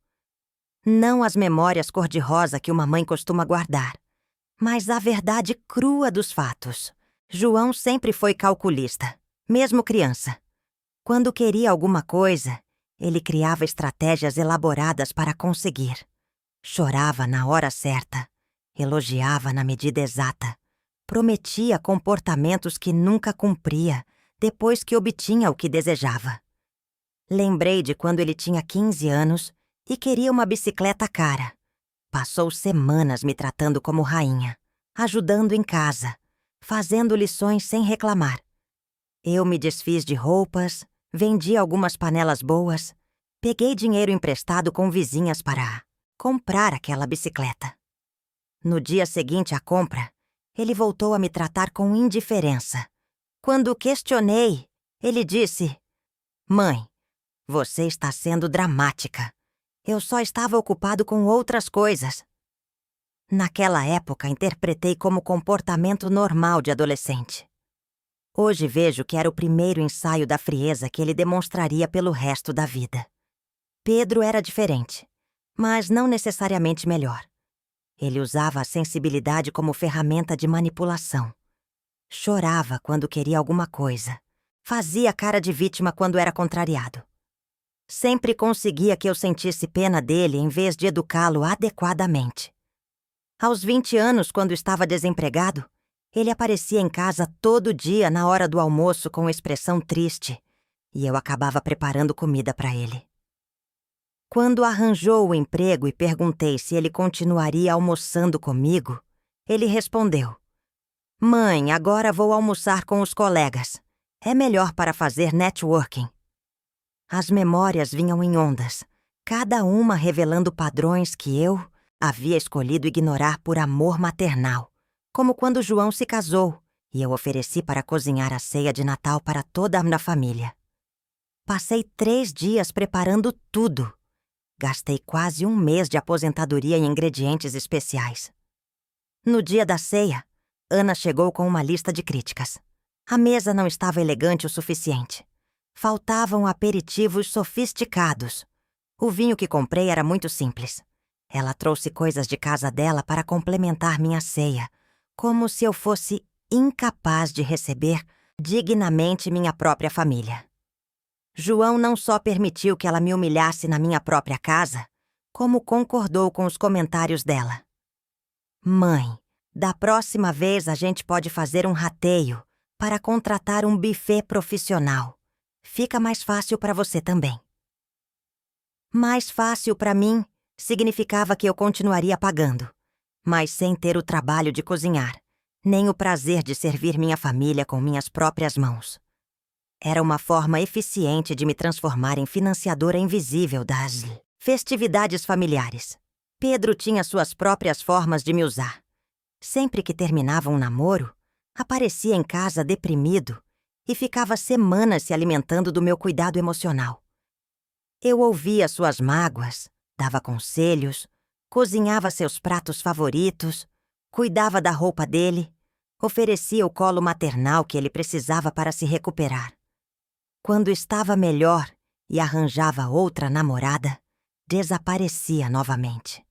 Não as memórias cor-de-rosa que uma mãe costuma guardar, mas a verdade crua dos fatos. João sempre foi calculista, mesmo criança. Quando queria alguma coisa, ele criava estratégias elaboradas para conseguir. Chorava na hora certa, elogiava na medida exata, prometia comportamentos que nunca cumpria depois que obtinha o que desejava. Lembrei de quando ele tinha 15 anos e queria uma bicicleta cara. Passou semanas me tratando como rainha, ajudando em casa, fazendo lições sem reclamar. Eu me desfiz de roupas, vendi algumas panelas boas, peguei dinheiro emprestado com vizinhas para comprar aquela bicicleta. No dia seguinte à compra, ele voltou a me tratar com indiferença. Quando questionei, ele disse: Mãe, você está sendo dramática. Eu só estava ocupado com outras coisas. Naquela época, interpretei como comportamento normal de adolescente. Hoje vejo que era o primeiro ensaio da frieza que ele demonstraria pelo resto da vida. Pedro era diferente, mas não necessariamente melhor. Ele usava a sensibilidade como ferramenta de manipulação. Chorava quando queria alguma coisa. Fazia cara de vítima quando era contrariado. Sempre conseguia que eu sentisse pena dele em vez de educá-lo adequadamente. Aos 20 anos, quando estava desempregado, ele aparecia em casa todo dia na hora do almoço com expressão triste, e eu acabava preparando comida para ele. Quando arranjou o emprego e perguntei se ele continuaria almoçando comigo, ele respondeu: Mãe, agora vou almoçar com os colegas. É melhor para fazer networking. As memórias vinham em ondas, cada uma revelando padrões que eu havia escolhido ignorar por amor maternal, como quando João se casou e eu ofereci para cozinhar a ceia de Natal para toda a família. Passei 3 dias preparando tudo. Gastei quase 1 mês de aposentadoria em ingredientes especiais. No dia da ceia, Ana chegou com uma lista de críticas. A mesa não estava elegante o suficiente. Faltavam aperitivos sofisticados. O vinho que comprei era muito simples. Ela trouxe coisas de casa dela para complementar minha ceia, como se eu fosse incapaz de receber dignamente minha própria família. João não só permitiu que ela me humilhasse na minha própria casa, como concordou com os comentários dela. Mãe, da próxima vez a gente pode fazer um rateio para contratar um buffet profissional. Fica mais fácil para você também. Mais fácil para mim significava que eu continuaria pagando, mas sem ter o trabalho de cozinhar, nem o prazer de servir minha família com minhas próprias mãos. Era uma forma eficiente de me transformar em financiadora invisível das festividades familiares. Pedro tinha suas próprias formas de me usar. Sempre que terminava um namoro, aparecia em casa deprimido e ficava semanas se alimentando do meu cuidado emocional. Eu ouvia suas mágoas, dava conselhos, cozinhava seus pratos favoritos, cuidava da roupa dele, oferecia o colo maternal que ele precisava para se recuperar. Quando estava melhor e arranjava outra namorada, desaparecia novamente.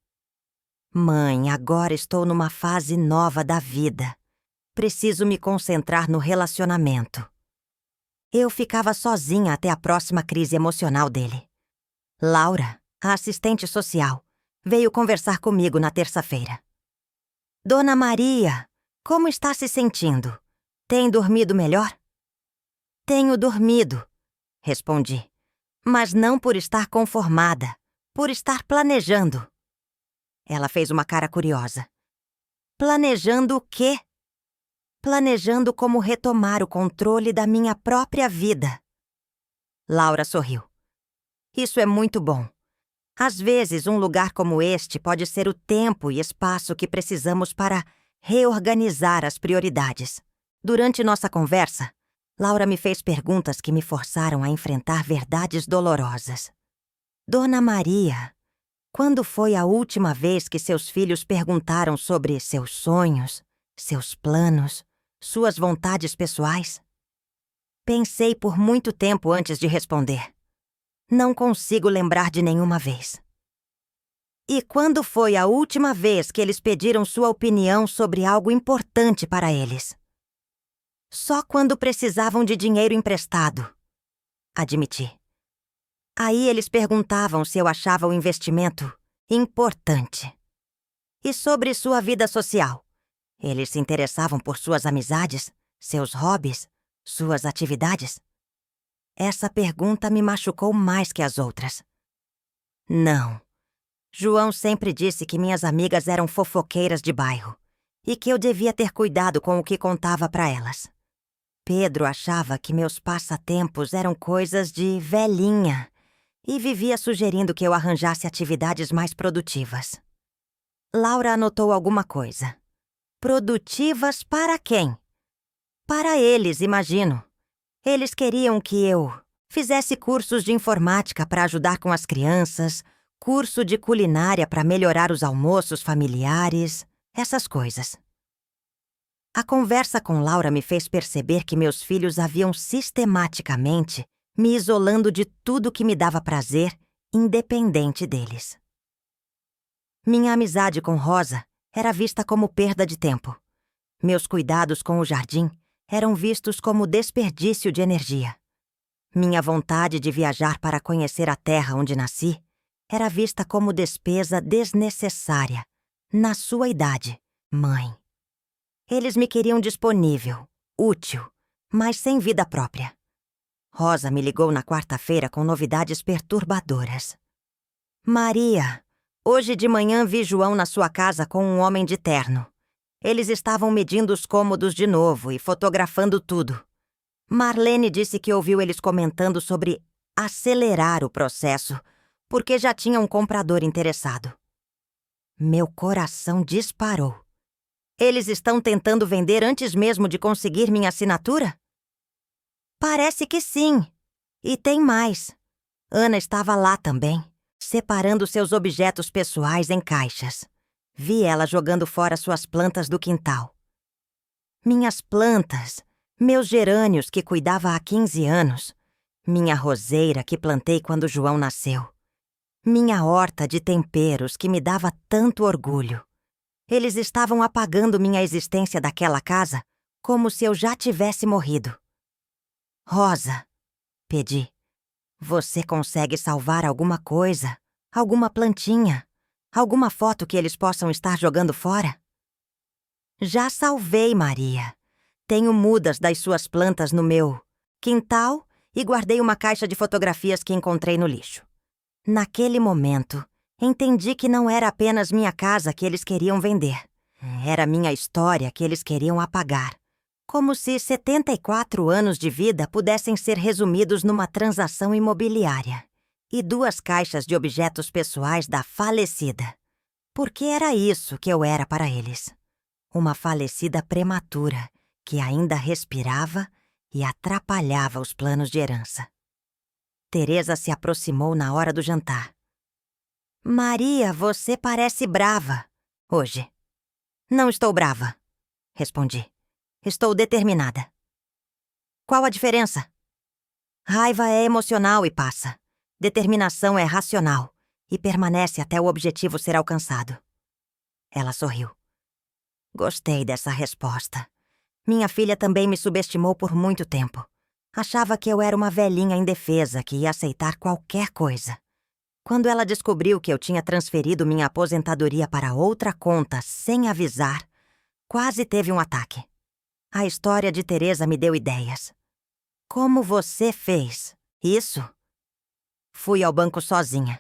Mãe, agora estou numa fase nova da vida. Preciso me concentrar no relacionamento. Eu ficava sozinha até a próxima crise emocional dele. Laura, a assistente social, veio conversar comigo na terça-feira. Dona Maria, como está se sentindo? Tem dormido melhor? Tenho dormido, respondi, mas não por estar conformada, por estar planejando. Ela fez uma cara curiosa. Planejando o quê? Planejando como retomar o controle da minha própria vida. Laura sorriu. Isso é muito bom. Às vezes, um lugar como este pode ser o tempo e espaço que precisamos para reorganizar as prioridades. Durante nossa conversa, Laura me fez perguntas que me forçaram a enfrentar verdades dolorosas. Dona Maria, quando foi a última vez que seus filhos perguntaram sobre seus sonhos, seus planos, suas vontades pessoais? Pensei por muito tempo antes de responder. Não consigo lembrar de nenhuma vez. E quando foi a última vez que eles pediram sua opinião sobre algo importante para eles? Só quando precisavam de dinheiro emprestado, admiti. Aí eles perguntavam se eu achava o investimento importante. E sobre sua vida social? Eles se interessavam por suas amizades, seus hobbies, suas atividades? Essa pergunta me machucou mais que as outras. Não. João sempre disse que minhas amigas eram fofoqueiras de bairro e que eu devia ter cuidado com o que contava para elas. Pedro achava que meus passatempos eram coisas de velhinha e vivia sugerindo que eu arranjasse atividades mais produtivas. Laura anotou alguma coisa. Produtivas para quem? Para eles, imagino. Eles queriam que eu fizesse cursos de informática para ajudar com as crianças, curso de culinária para melhorar os almoços familiares, essas coisas. A conversa com Laura me fez perceber que meus filhos haviam sistematicamente me isolando de tudo que me dava prazer, independente deles. Minha amizade com Rosa era vista como perda de tempo. Meus cuidados com o jardim eram vistos como desperdício de energia. Minha vontade de viajar para conhecer a terra onde nasci era vista como despesa desnecessária, na sua idade, mãe. Eles me queriam disponível, útil, mas sem vida própria. Rosa me ligou na quarta-feira com novidades perturbadoras. Maria, hoje de manhã vi João na sua casa com um homem de terno. Eles estavam medindo os cômodos de novo e fotografando tudo. Marlene disse que ouviu eles comentando sobre acelerar o processo, porque já tinha um comprador interessado. Meu coração disparou. Eles estão tentando vender antes mesmo de conseguir minha assinatura? Parece que sim. E tem mais. Ana estava lá também, separando seus objetos pessoais em caixas. Vi ela jogando fora suas plantas do quintal. Minhas plantas, meus gerânios que cuidava há 15 anos, minha roseira que plantei quando João nasceu, minha horta de temperos que me dava tanto orgulho. Eles estavam apagando minha existência daquela casa como se eu já tivesse morrido. Rosa, pedi, você consegue salvar alguma coisa, alguma plantinha, alguma foto que eles possam estar jogando fora? Já salvei, Maria. Tenho mudas das suas plantas no meu quintal e guardei uma caixa de fotografias que encontrei no lixo. Naquele momento, entendi que não era apenas minha casa que eles queriam vender. Era minha história que eles queriam apagar. Como se 74 anos de vida pudessem ser resumidos numa transação imobiliária. E 2 caixas de objetos pessoais da falecida. Porque era isso que eu era para eles. Uma falecida prematura, que ainda respirava e atrapalhava os planos de herança. Teresa se aproximou na hora do jantar. Maria, você parece brava hoje. Não estou brava, respondi. Estou determinada. Qual a diferença? Raiva é emocional e passa. Determinação é racional e permanece até o objetivo ser alcançado. Ela sorriu. Gostei dessa resposta. Minha filha também me subestimou por muito tempo. Achava que eu era uma velhinha indefesa que ia aceitar qualquer coisa. Quando ela descobriu que eu tinha transferido minha aposentadoria para outra conta sem avisar, quase teve um ataque. A história de Teresa me deu ideias. Como você fez isso? Fui ao banco sozinha.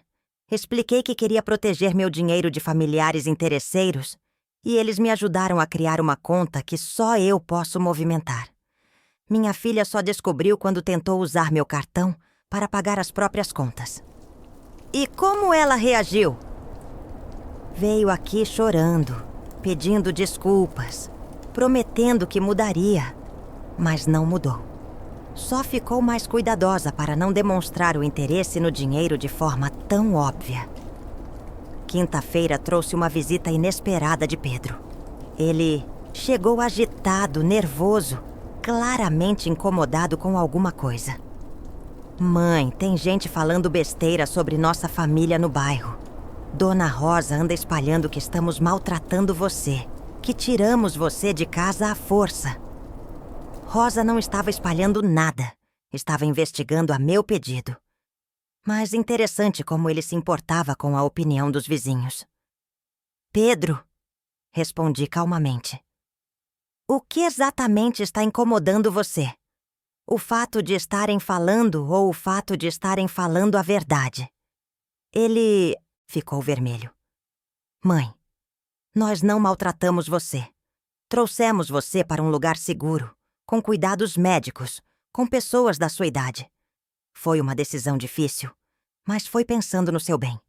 Expliquei que queria proteger meu dinheiro de familiares interesseiros e eles me ajudaram a criar uma conta que só eu posso movimentar. Minha filha só descobriu quando tentou usar meu cartão para pagar as próprias contas. E como ela reagiu? Veio aqui chorando, pedindo desculpas, prometendo que mudaria, mas não mudou. Só ficou mais cuidadosa para não demonstrar o interesse no dinheiro de forma tão óbvia. Quinta-feira trouxe uma visita inesperada de Pedro. Ele chegou agitado, nervoso, claramente incomodado com alguma coisa. Mãe, tem gente falando besteira sobre nossa família no bairro. Dona Rosa anda espalhando que estamos maltratando você, que tiramos você de casa à força. Rosa não estava espalhando nada. Estava investigando a meu pedido. Mas interessante como ele se importava com a opinião dos vizinhos. Pedro, respondi calmamente. O que exatamente está incomodando você? O fato de estarem falando ou o fato de estarem falando a verdade? Ele ficou vermelho. Mãe, nós não maltratamos você. Trouxemos você para um lugar seguro, com cuidados médicos, com pessoas da sua idade. Foi uma decisão difícil, mas foi pensando no seu bem.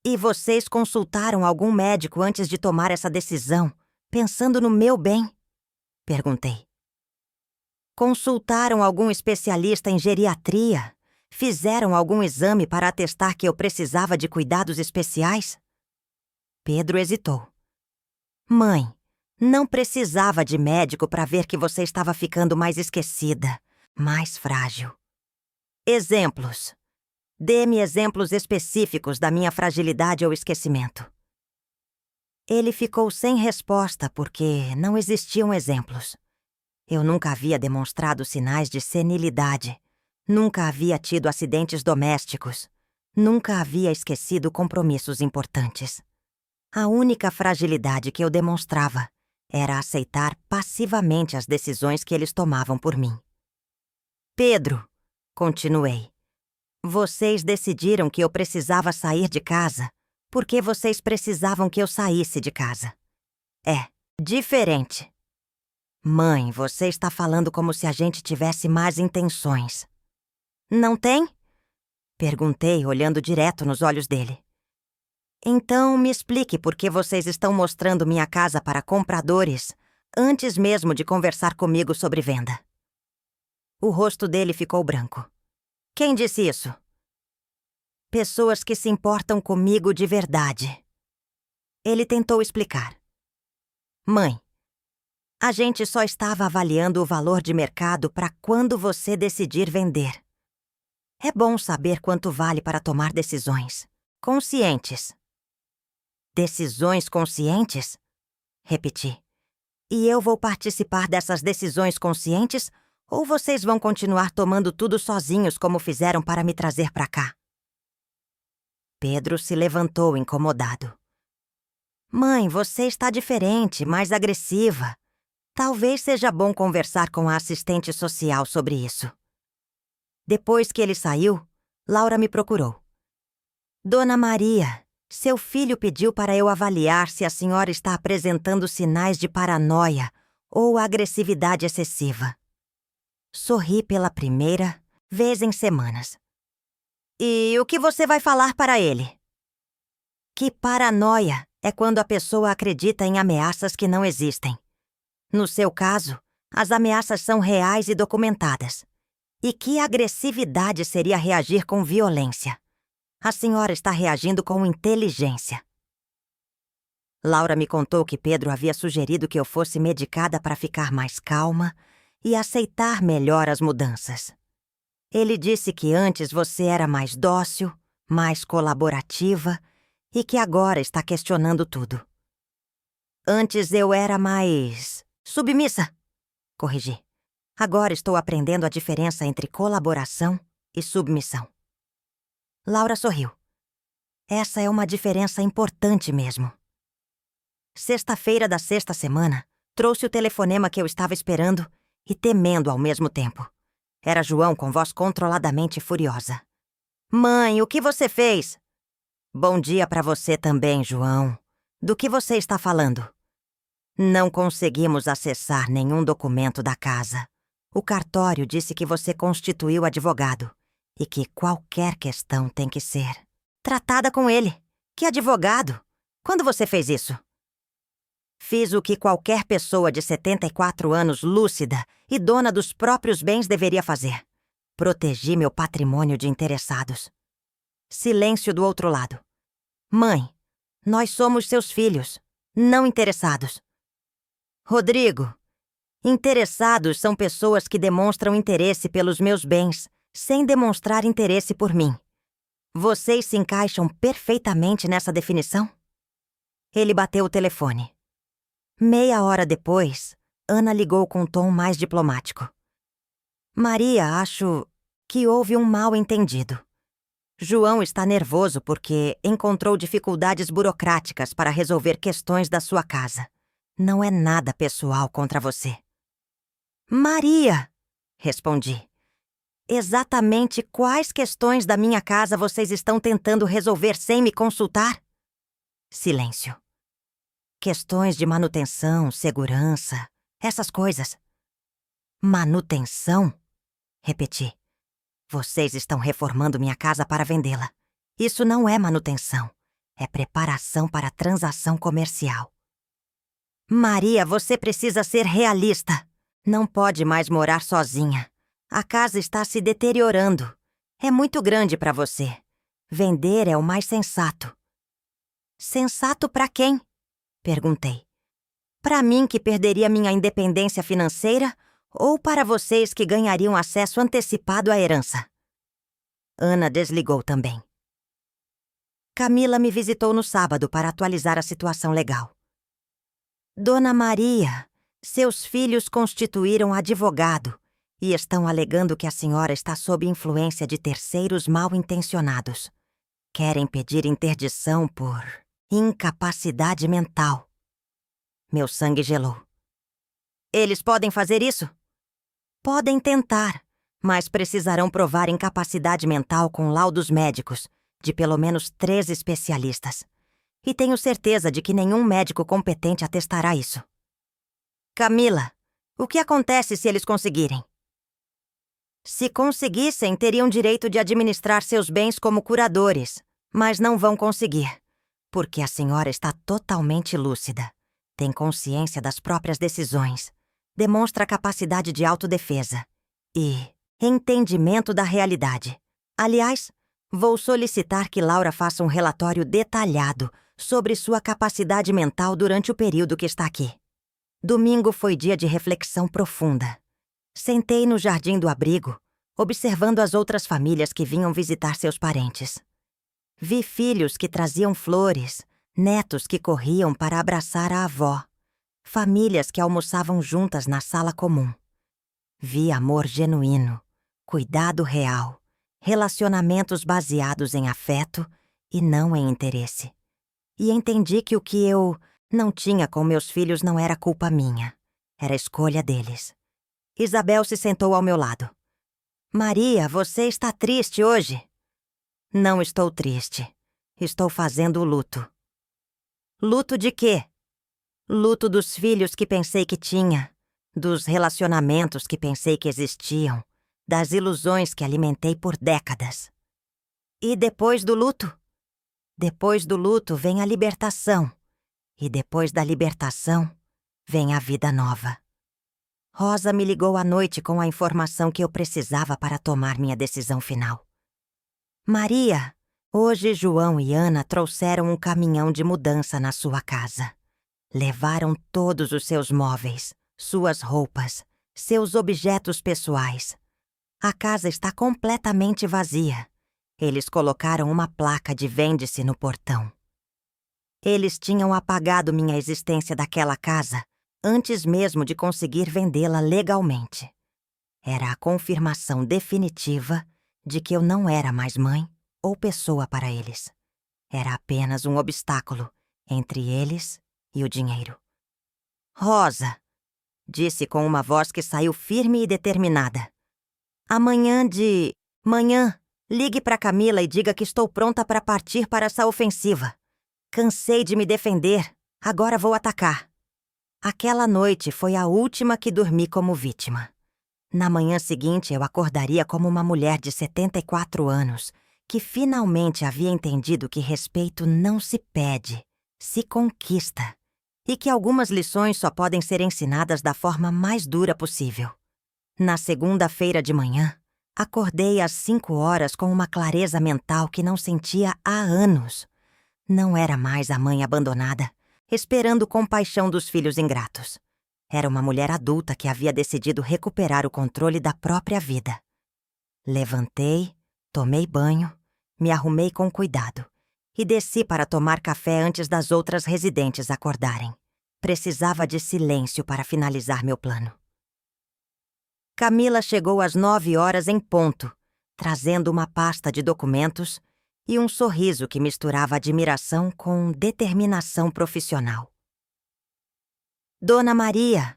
E vocês consultaram algum médico antes de tomar essa decisão, pensando no meu bem? Perguntei. Consultaram algum especialista em geriatria? Fizeram algum exame para atestar que eu precisava de cuidados especiais? Pedro hesitou. Mãe, não precisava de médico para ver que você estava ficando mais esquecida, mais frágil. Exemplos. Dê-me exemplos específicos da minha fragilidade ou esquecimento. Ele ficou sem resposta porque não existiam exemplos. Eu nunca havia demonstrado sinais de senilidade. Nunca havia tido acidentes domésticos. Nunca havia esquecido compromissos importantes. A única fragilidade que eu demonstrava era aceitar passivamente as decisões que eles tomavam por mim. Pedro, continuei, vocês decidiram que eu precisava sair de casa porque vocês precisavam que eu saísse de casa. É diferente. Mãe, você está falando como se a gente tivesse más intenções. Não tem? Perguntei, olhando direto nos olhos dele. Então, me explique por que vocês estão mostrando minha casa para compradores antes mesmo de conversar comigo sobre venda. O rosto dele ficou branco. Quem disse isso? Pessoas que se importam comigo de verdade. Ele tentou explicar. Mãe, a gente só estava avaliando o valor de mercado para quando você decidir vender. É bom saber quanto vale para tomar decisões conscientes. Decisões conscientes? Repeti. E eu vou participar dessas decisões conscientes ou vocês vão continuar tomando tudo sozinhos como fizeram para me trazer para cá? Pedro se levantou incomodado. Mãe, você está diferente, mais agressiva. Talvez seja bom conversar com a assistente social sobre isso. Depois que ele saiu, Laura me procurou. Dona Maria, seu filho pediu para eu avaliar se a senhora está apresentando sinais de paranoia ou agressividade excessiva. Sorri pela primeira vez em semanas. E o que você vai falar para ele? Que paranoia é quando a pessoa acredita em ameaças que não existem. No seu caso, as ameaças são reais e documentadas. E que agressividade seria reagir com violência? A senhora está reagindo com inteligência. Laura me contou que Pedro havia sugerido que eu fosse medicada para ficar mais calma e aceitar melhor as mudanças. Ele disse que antes você era mais dócil, mais colaborativa e que agora está questionando tudo. Antes eu era mais submissa, corrigi. Agora estou aprendendo a diferença entre colaboração e submissão. Laura sorriu. Essa é uma diferença importante mesmo. Sexta-feira da sexta semana, trouxe o telefonema que eu estava esperando e temendo ao mesmo tempo. Era João com voz controladamente furiosa. Mãe, o que você fez? Bom dia para você também, João. Do que você está falando? Não conseguimos acessar nenhum documento da casa. O cartório disse que você constituiu advogado e que qualquer questão tem que ser tratada com ele. Que advogado? Quando você fez isso? Fiz o que qualquer pessoa de 74 anos lúcida e dona dos próprios bens deveria fazer. Protegi meu patrimônio de interessados. Silêncio do outro lado. Mãe, nós somos seus filhos, não interessados. Rodrigo, interessados são pessoas que demonstram interesse pelos meus bens, sem demonstrar interesse por mim. Vocês se encaixam perfeitamente nessa definição? Ele bateu o telefone. Meia hora depois, Ana ligou com um tom mais diplomático. Maria, acho que houve um mal-entendido. João está nervoso porque encontrou dificuldades burocráticas para resolver questões da sua casa. Não é nada pessoal contra você. Maria, respondi. Exatamente quais questões da minha casa vocês estão tentando resolver sem me consultar? Silêncio. Questões de manutenção, segurança, essas coisas. Manutenção? Repeti. Vocês estão reformando minha casa para vendê-la. Isso não é manutenção. É preparação para transação comercial. Maria, você precisa ser realista. Não pode mais morar sozinha. A casa está se deteriorando. É muito grande para você. Vender é o mais sensato. Sensato para quem? Perguntei. Para mim, que perderia minha independência financeira, ou para vocês que ganhariam acesso antecipado à herança? Ana desligou também. Camila me visitou no sábado para atualizar a situação legal. Dona Maria, seus filhos constituíram advogado e estão alegando que a senhora está sob influência de terceiros mal-intencionados. Querem pedir interdição por incapacidade mental. Meu sangue gelou. Eles podem fazer isso? Podem tentar, mas precisarão provar incapacidade mental com laudos médicos, de pelo menos 3 especialistas. E tenho certeza de que nenhum médico competente atestará isso. Camila, o que acontece se eles conseguirem? Se conseguissem, teriam direito de administrar seus bens como curadores, mas não vão conseguir, porque a senhora está totalmente lúcida, tem consciência das próprias decisões, demonstra capacidade de autodefesa e entendimento da realidade. Aliás, vou solicitar que Laura faça um relatório detalhado sobre sua capacidade mental durante o período que está aqui. Domingo foi dia de reflexão profunda. Sentei no jardim do abrigo, observando as outras famílias que vinham visitar seus parentes. Vi filhos que traziam flores, netos que corriam para abraçar a avó, famílias que almoçavam juntas na sala comum. Vi amor genuíno, cuidado real, relacionamentos baseados em afeto e não em interesse. E entendi que o que eu não tinha com meus filhos não era culpa minha, era escolha deles. Isabel se sentou ao meu lado. Maria, você está triste hoje? Não estou triste. Estou fazendo o luto. Luto de quê? Luto dos filhos que pensei que tinha, dos relacionamentos que pensei que existiam, das ilusões que alimentei por décadas. E depois do luto? Depois do luto vem a libertação. E depois da libertação, vem a vida nova. Rosa me ligou à noite com a informação que eu precisava para tomar minha decisão final. Maria, hoje João e Ana trouxeram um caminhão de mudança na sua casa. Levaram todos os seus móveis, suas roupas, seus objetos pessoais. A casa está completamente vazia. Eles colocaram uma placa de vende-se no portão. Eles tinham apagado minha existência daquela casa antes mesmo de conseguir vendê-la legalmente. Era a confirmação definitiva de que eu não era mais mãe ou pessoa para eles. Era apenas um obstáculo entre eles e o dinheiro. Rosa, disse com uma voz que saiu firme e determinada. Manhã, ligue para Camila e diga que estou pronta para partir para essa ofensiva. Cansei de me defender, agora vou atacar. Aquela noite foi a última que dormi como vítima. Na manhã seguinte, eu acordaria como uma mulher de 74 anos, que finalmente havia entendido que respeito não se pede, se conquista, e que algumas lições só podem ser ensinadas da forma mais dura possível. Na segunda-feira de manhã, acordei às 5 horas com uma clareza mental que não sentia há anos. Não era mais a mãe abandonada, esperando compaixão dos filhos ingratos. Era uma mulher adulta que havia decidido recuperar o controle da própria vida. Levantei, tomei banho, me arrumei com cuidado e desci para tomar café antes das outras residentes acordarem. Precisava de silêncio para finalizar meu plano. Camila chegou às 9 horas em ponto, trazendo uma pasta de documentos e um sorriso que misturava admiração com determinação profissional. Dona Maria,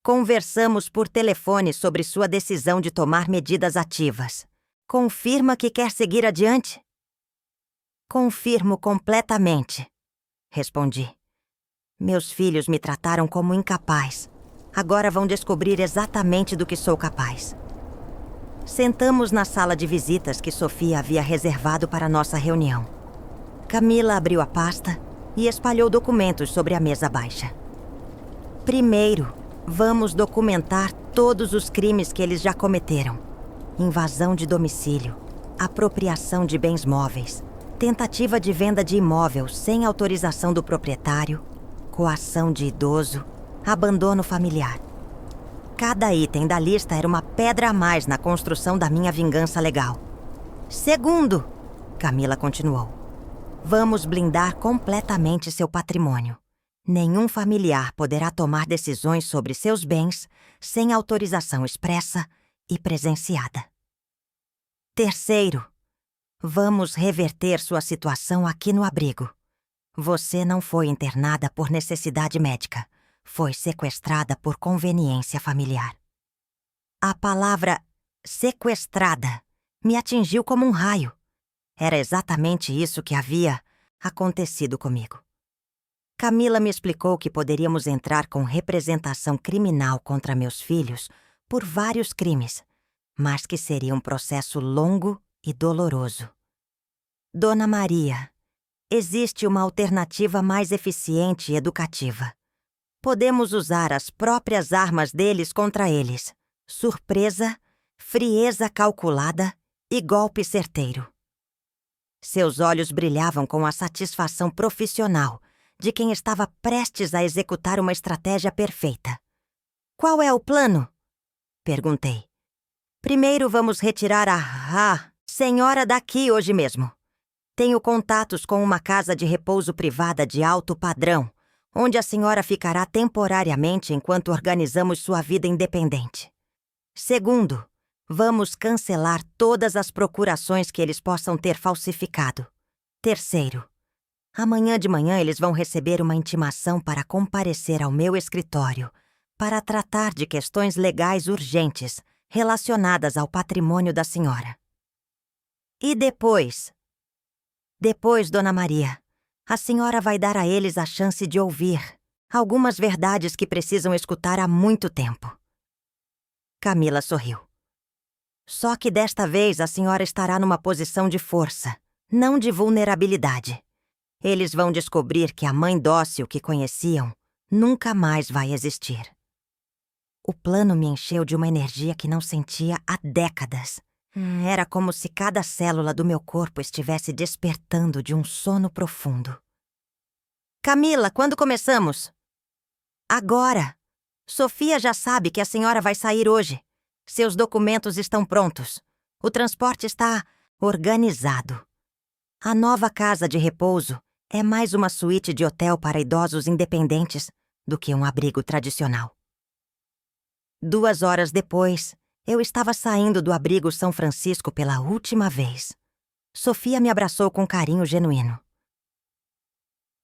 conversamos por telefone sobre sua decisão de tomar medidas ativas. Confirma que quer seguir adiante? Confirmo completamente, respondi. Meus filhos me trataram como incapaz. Agora vão descobrir exatamente do que sou capaz. Sentamos na sala de visitas que Sofia havia reservado para nossa reunião. Camila abriu a pasta e espalhou documentos sobre a mesa baixa. Primeiro, vamos documentar todos os crimes que eles já cometeram. Invasão de domicílio, apropriação de bens móveis, tentativa de venda de imóvel sem autorização do proprietário, coação de idoso, abandono familiar. Cada item da lista era uma pedra a mais na construção da minha vingança legal. Segundo, Camila continuou, vamos blindar completamente seu patrimônio. Nenhum familiar poderá tomar decisões sobre seus bens sem autorização expressa e presenciada. Terceiro, vamos reverter sua situação aqui no abrigo. Você não foi internada por necessidade médica. Foi sequestrada por conveniência familiar. A palavra sequestrada me atingiu como um raio. Era exatamente isso que havia acontecido comigo. Camila me explicou que poderíamos entrar com representação criminal contra meus filhos por vários crimes, mas que seria um processo longo e doloroso. Dona Maria, existe uma alternativa mais eficiente e educativa. Podemos usar as próprias armas deles contra eles: surpresa, frieza calculada e golpe certeiro. Seus olhos brilhavam com a satisfação profissional de quem estava prestes a executar uma estratégia perfeita. Qual é o plano? Perguntei. Primeiro vamos retirar a senhora daqui hoje mesmo. Tenho contatos com uma casa de repouso privada de alto padrão, onde a senhora ficará temporariamente enquanto organizamos sua vida independente. Segundo, vamos cancelar todas as procurações que eles possam ter falsificado. Terceiro, amanhã de manhã eles vão receber uma intimação para comparecer ao meu escritório para tratar de questões legais urgentes relacionadas ao patrimônio da senhora. E depois? Depois, Dona Maria, a senhora vai dar a eles a chance de ouvir algumas verdades que precisam escutar há muito tempo. Camila sorriu. Só que desta vez a senhora estará numa posição de força, não de vulnerabilidade. Eles vão descobrir que a mãe dócil que conheciam nunca mais vai existir. O plano me encheu de uma energia que não sentia há décadas. Era como se cada célula do meu corpo estivesse despertando de um sono profundo. Camila, quando começamos? Agora. Sofia já sabe que a senhora vai sair hoje. Seus documentos estão prontos. O transporte está organizado. A nova casa de repouso é mais uma suíte de hotel para idosos independentes do que um abrigo tradicional. 2 horas depois, eu estava saindo do abrigo São Francisco pela última vez. Sofia me abraçou com carinho genuíno.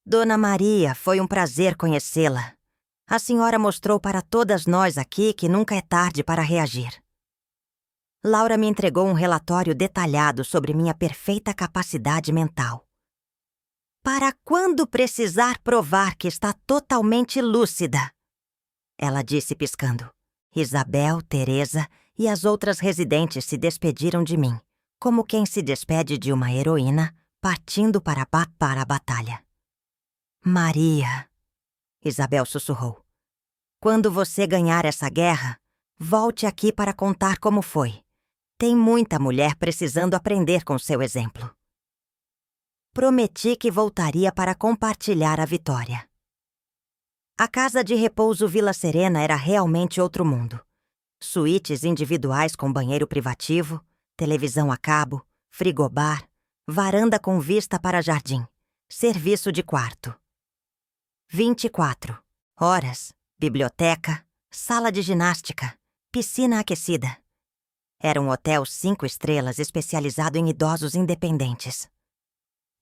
Dona Maria, foi um prazer conhecê-la. A senhora mostrou para todas nós aqui que nunca é tarde para reagir. Laura me entregou um relatório detalhado sobre minha perfeita capacidade mental. Para quando precisar provar que está totalmente lúcida, ela disse piscando. Isabel, Teresa e as outras residentes se despediram de mim, como quem se despede de uma heroína partindo para a batalha. Maria, Isabel sussurrou. Quando você ganhar essa guerra, volte aqui para contar como foi. Tem muita mulher precisando aprender com seu exemplo. Prometi que voltaria para compartilhar a vitória. A casa de repouso Vila Serena era realmente outro mundo. Suítes individuais com banheiro privativo, televisão a cabo, frigobar, varanda com vista para jardim, serviço de quarto. 24 horas, biblioteca, sala de ginástica, piscina aquecida. Era um hotel 5 estrelas especializado em idosos independentes.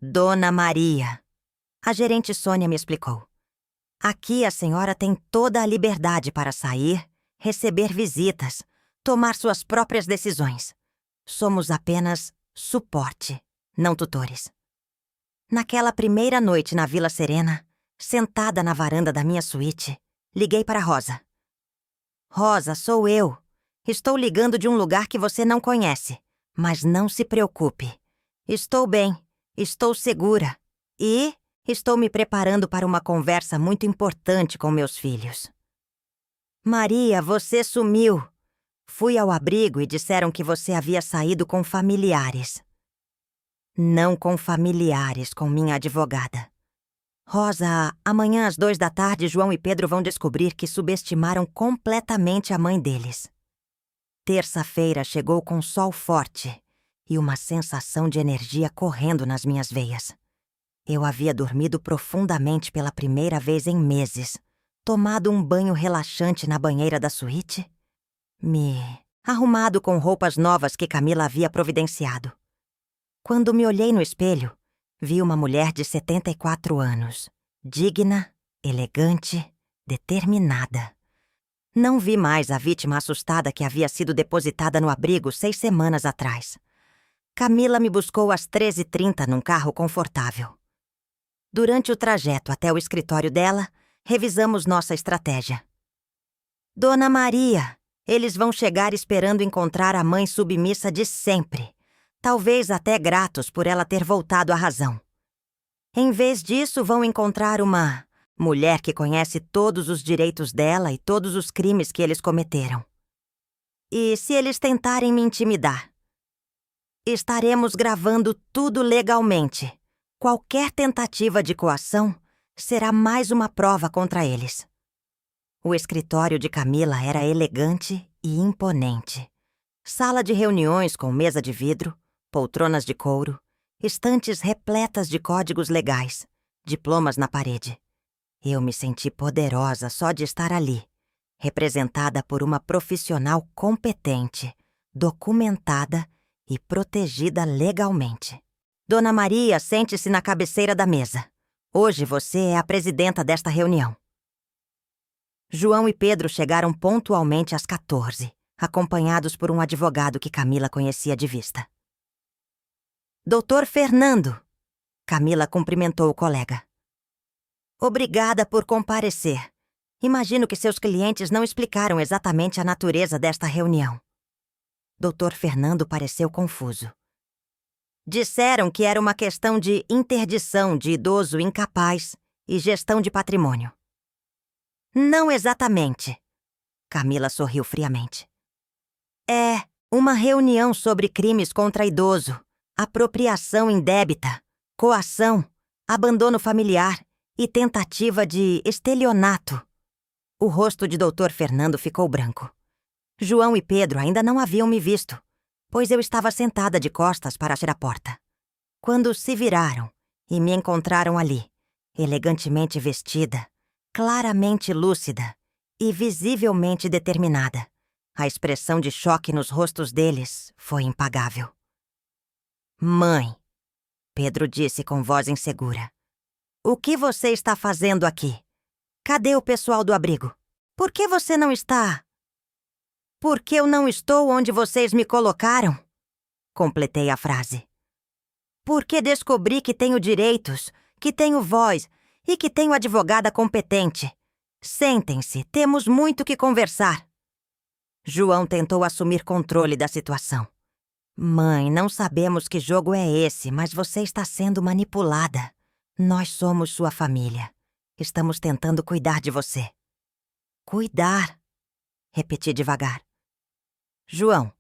Dona Maria, a gerente Sônia me explicou. Aqui a senhora tem toda a liberdade para sair, receber visitas, tomar suas próprias decisões. Somos apenas suporte, não tutores. Naquela primeira noite na Vila Serena, sentada na varanda da minha suíte, liguei para Rosa. Rosa, sou eu. Estou ligando de um lugar que você não conhece, mas não se preocupe. Estou bem, estou segura e estou me preparando para uma conversa muito importante com meus filhos. Maria, você sumiu. Fui ao abrigo e disseram que você havia saído com familiares. Não com familiares, com minha advogada. Rosa, amanhã às 2 da tarde, João e Pedro vão descobrir que subestimaram completamente a mãe deles. Terça-feira chegou com sol forte e uma sensação de energia correndo nas minhas veias. Eu havia dormido profundamente pela primeira vez em meses, tomado um banho relaxante na banheira da suíte, me arrumado com roupas novas que Camila havia providenciado. Quando me olhei no espelho, vi uma mulher de 74 anos, digna, elegante, determinada. Não vi mais a vítima assustada que havia sido depositada no abrigo 6 semanas atrás. Camila me buscou às 13h30 num carro confortável. Durante o trajeto até o escritório dela, revisamos nossa estratégia. Dona Maria, Eles vão chegar esperando encontrar a mãe submissa de sempre, talvez até gratos por ela ter voltado à razão. Em vez disso, vão encontrar uma mulher que conhece todos os direitos dela e todos os crimes que eles cometeram. E se eles tentarem me intimidar, estaremos gravando tudo legalmente. Qualquer tentativa de coação será mais uma prova contra eles. O escritório de Camila era elegante e imponente. Sala de reuniões com mesa de vidro, poltronas de couro, estantes repletas de códigos legais, diplomas na parede. Eu me senti poderosa só de estar ali, representada por uma profissional competente, documentada e protegida legalmente. Dona Maria, sente-se na cabeceira da mesa. Hoje você é a presidenta desta reunião. João e Pedro chegaram pontualmente às 14, acompanhados por um advogado que Camila conhecia de vista. Doutor Fernando, Camila cumprimentou o colega. Obrigada por comparecer. Imagino que seus clientes não explicaram exatamente a natureza desta reunião. Doutor Fernando pareceu confuso. Disseram que era uma questão de interdição de idoso incapaz e gestão de patrimônio. Não exatamente. Camila sorriu friamente. É uma reunião sobre crimes contra idoso, apropriação indébita, coação, abandono familiar e tentativa de estelionato. O rosto de Dr. Fernando ficou branco. João e Pedro ainda não haviam me visto, pois eu estava sentada de costas para a porta. Quando se viraram e me encontraram ali, elegantemente vestida, claramente lúcida e visivelmente determinada, a expressão de choque nos rostos deles foi impagável. Mãe, Pedro disse com voz insegura. O que você está fazendo aqui? Cadê o pessoal do abrigo? Por que você não está? Porque eu não estou onde vocês me colocaram? Completei a frase. Porque descobri que tenho direitos, que tenho voz e que tenho advogada competente. Sentem-se, temos muito que conversar. João tentou assumir controle da situação. Mãe, não sabemos que jogo é esse, mas você está sendo manipulada. Nós somos sua família. Estamos tentando cuidar de você. Cuidar? Repeti devagar. João,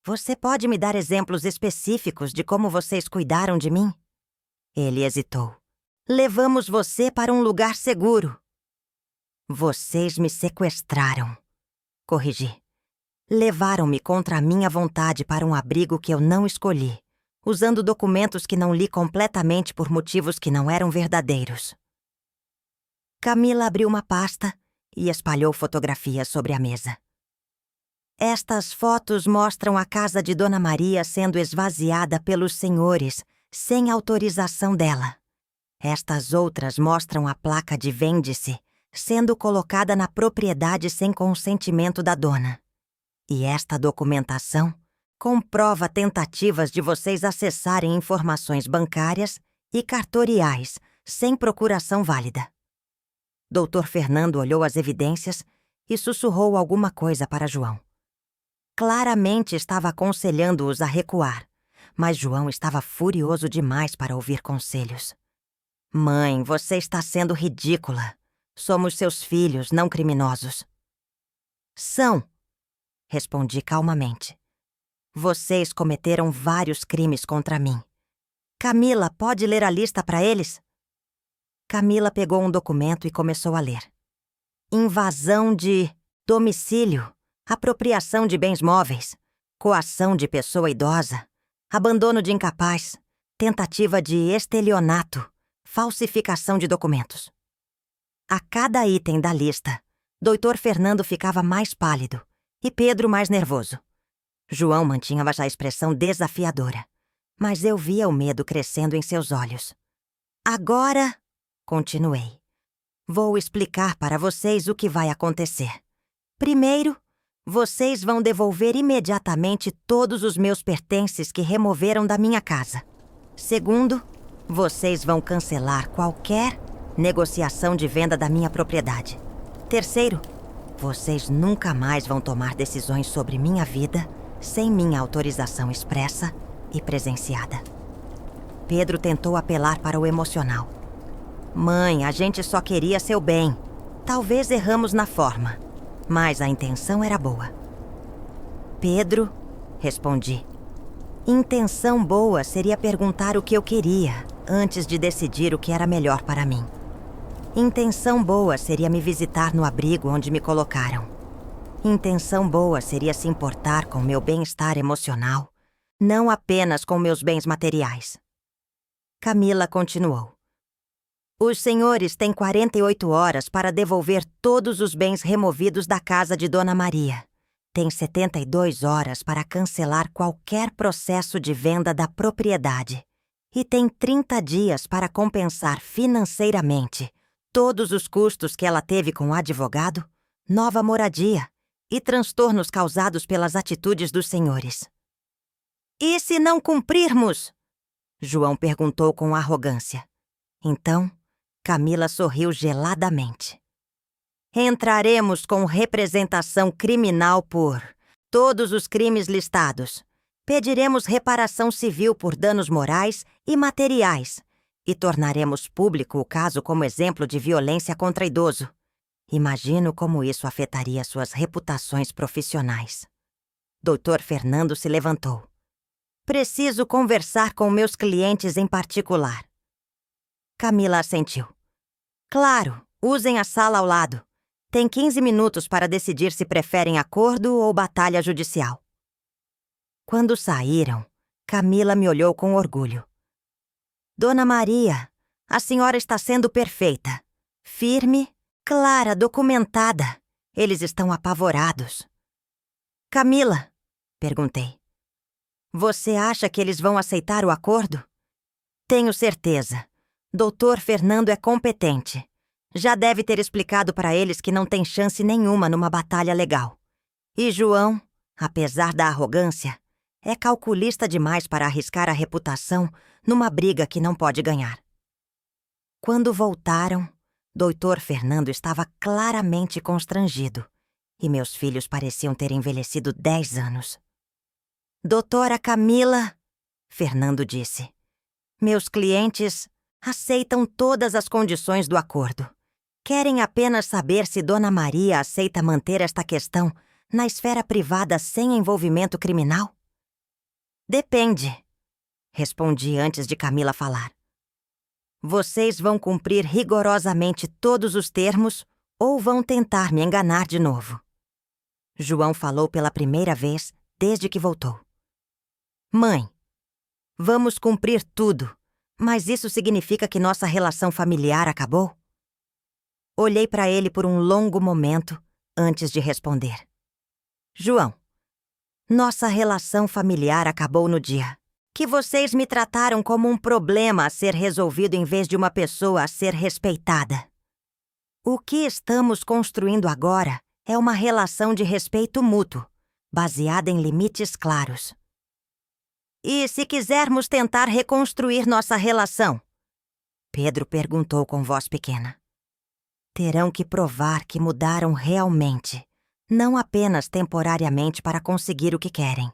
você pode me dar exemplos específicos de como vocês cuidaram de mim? Ele hesitou. Levamos você para um lugar seguro. Vocês me sequestraram. Corrigi. Levaram-me contra a minha vontade para um abrigo que eu não escolhi, usando documentos que não li completamente por motivos que não eram verdadeiros. Camila abriu uma pasta e espalhou fotografias sobre a mesa. Estas fotos mostram a casa de Dona Maria sendo esvaziada pelos senhores, sem autorização dela. Estas outras mostram a placa de vende-se sendo colocada na propriedade sem consentimento da dona. E esta documentação comprova tentativas de vocês acessarem informações bancárias e cartoriais sem procuração válida. Dr. Fernando olhou as evidências e sussurrou alguma coisa para João. Claramente estava aconselhando-os a recuar, mas João estava furioso demais para ouvir conselhos. Mãe, você está sendo ridícula. Somos seus filhos, não criminosos. São, respondi calmamente. Vocês cometeram vários crimes contra mim. Camila, pode ler a lista para eles? Camila pegou um documento e começou a ler. Invasão de domicílio, apropriação de bens móveis, coação de pessoa idosa, abandono de incapaz, tentativa de estelionato, falsificação de documentos. A cada item da lista, Dr. Fernando ficava mais pálido e Pedro mais nervoso. João mantinha a expressão desafiadora, mas eu via o medo crescendo em seus olhos. Agora, continuei, vou explicar para vocês o que vai acontecer. Primeiro, vocês vão devolver imediatamente todos os meus pertences que removeram da minha casa. Segundo, vocês vão cancelar qualquer negociação de venda da minha propriedade. Terceiro, Vocês nunca mais vão tomar decisões sobre minha vida sem minha autorização expressa e presenciada. Pedro tentou apelar para o emocional. Mãe, a gente só queria seu bem. Talvez erramos na forma, mas a intenção era boa. Pedro, respondi. Intenção boa seria perguntar o que eu queria antes de decidir o que era melhor para mim. Intenção boa seria me visitar no abrigo onde me colocaram. Intenção boa seria se importar com meu bem-estar emocional, não apenas com meus bens materiais. Camila continuou. Os senhores têm 48 horas para devolver todos os bens removidos da casa de Dona Maria. Têm 72 horas para cancelar qualquer processo de venda da propriedade. E têm 30 dias para compensar financeiramente todos os custos que ela teve com o advogado, nova moradia e transtornos causados pelas atitudes dos senhores. E se não cumprirmos? João perguntou com arrogância. Então, Camila sorriu geladamente. Entraremos com representação criminal por todos os crimes listados. Pediremos reparação civil por danos morais e materiais e tornaremos público o caso como exemplo de violência contra idoso. Imagino como isso afetaria suas reputações profissionais. Dr. Fernando se levantou. Preciso conversar com meus clientes em particular. Camila assentiu. Claro, usem a sala ao lado. Tem 15 minutos para decidir se preferem acordo ou batalha judicial. Quando saíram, Camila me olhou com orgulho. Dona Maria, a senhora está sendo perfeita. Firme, clara, documentada. Eles estão apavorados. Camila, perguntei. Você acha que eles vão aceitar o acordo? Tenho certeza. Dr. Fernando é competente. Já deve ter explicado para eles que não tem chance nenhuma numa batalha legal. E João, apesar da arrogância, é calculista demais para arriscar a reputação numa briga que não pode ganhar. Quando voltaram, Dr. Fernando estava claramente constrangido e meus filhos pareciam ter envelhecido 10 anos. Doutora Camila, Fernando disse, meus clientes aceitam todas as condições do acordo. Querem apenas saber se Dona Maria aceita manter esta questão na esfera privada sem envolvimento criminal? Depende, respondi antes de Camila falar. Vocês vão cumprir rigorosamente todos os termos ou vão tentar me enganar de novo? João falou pela primeira vez desde que voltou. Mãe, vamos cumprir tudo, mas isso significa que nossa relação familiar acabou? Olhei para ele por um longo momento antes de responder. João, nossa relação familiar acabou no dia que vocês me trataram como um problema a ser resolvido em vez de uma pessoa a ser respeitada. O que estamos construindo agora é uma relação de respeito mútuo, baseada em limites claros. E se quisermos tentar reconstruir nossa relação? Pedro perguntou com voz pequena. Terão que provar que mudaram realmente, não apenas temporariamente para conseguir o que querem.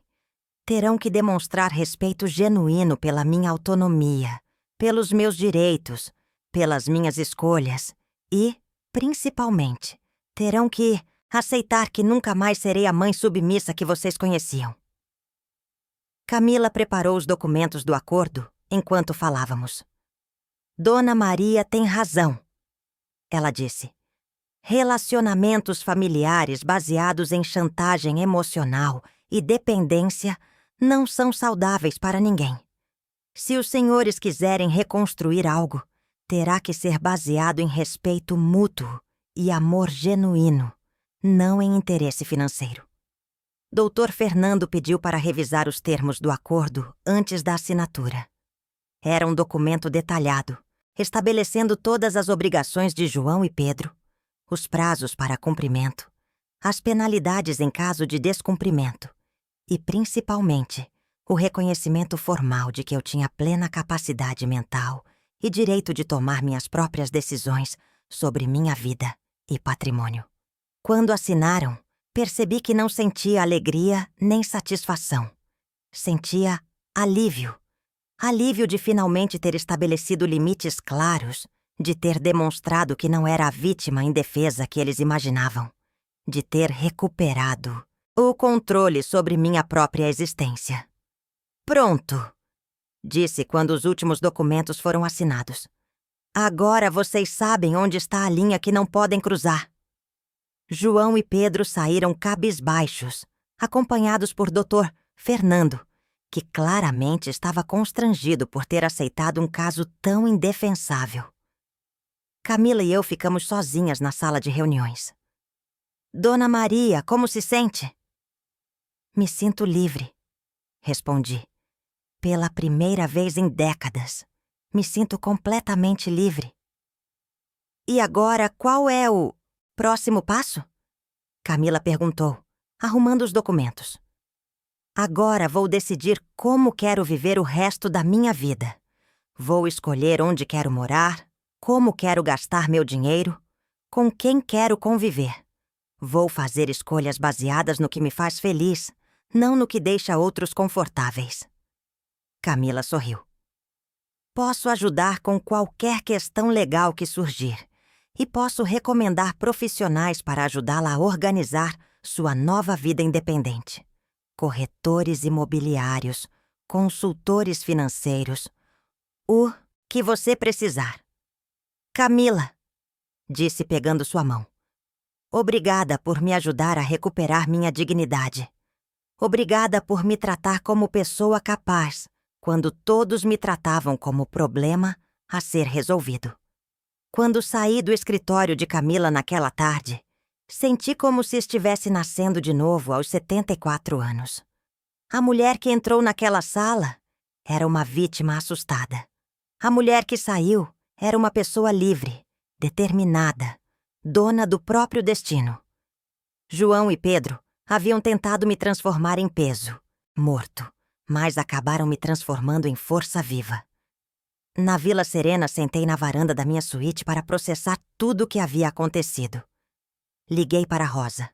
Terão que demonstrar respeito genuíno pela minha autonomia, pelos meus direitos, pelas minhas escolhas e, principalmente, terão que aceitar que nunca mais serei a mãe submissa que vocês conheciam. Camila preparou os documentos do acordo enquanto falávamos. Dona Maria tem razão, ela disse. Relacionamentos familiares baseados em chantagem emocional e dependência não são saudáveis para ninguém. Se os senhores quiserem reconstruir algo, terá que ser baseado em respeito mútuo e amor genuíno, não em interesse financeiro. Dr. Fernando pediu para revisar os termos do acordo antes da assinatura. Era um documento detalhado, estabelecendo todas as obrigações de João e Pedro, os prazos para cumprimento, as penalidades em caso de descumprimento e, principalmente, o reconhecimento formal de que eu tinha plena capacidade mental e direito de tomar minhas próprias decisões sobre minha vida e patrimônio. Quando assinaram, percebi que não sentia alegria nem satisfação. Sentia alívio. Alívio de finalmente ter estabelecido limites claros, de ter demonstrado que não era a vítima indefesa que eles imaginavam, de ter recuperado o controle sobre minha própria existência. Pronto, disse quando os últimos documentos foram assinados. Agora vocês sabem onde está a linha que não podem cruzar. João e Pedro saíram cabisbaixos, acompanhados por Dr. Fernando, que claramente estava constrangido por ter aceitado um caso tão indefensável. Camila e eu ficamos sozinhas na sala de reuniões. Dona Maria, como se sente? Me sinto livre, respondi. Pela primeira vez em décadas, me sinto completamente livre. E agora, qual é o próximo passo? Camila perguntou, arrumando os documentos. Agora vou decidir como quero viver o resto da minha vida. Vou escolher onde quero morar, como quero gastar meu dinheiro, com quem quero conviver. Vou fazer escolhas baseadas no que me faz feliz, não no que deixa outros confortáveis. Camila sorriu. Posso ajudar com qualquer questão legal que surgir e posso recomendar profissionais para ajudá-la a organizar sua nova vida independente. Corretores imobiliários, consultores financeiros, o que você precisar. Camila, disse pegando sua mão. Obrigada por me ajudar a recuperar minha dignidade. Obrigada por me tratar como pessoa capaz, quando todos me tratavam como problema a ser resolvido. Quando saí do escritório de Camila naquela tarde, senti como se estivesse nascendo de novo aos 74 anos. A mulher que entrou naquela sala era uma vítima assustada. A mulher que saiu era uma pessoa livre, determinada, dona do próprio destino. João e Pedro haviam tentado me transformar em peso, morto, mas acabaram me transformando em força viva. Na Vila Serena, sentei na varanda da minha suíte para processar tudo o que havia acontecido. Liguei para Rosa.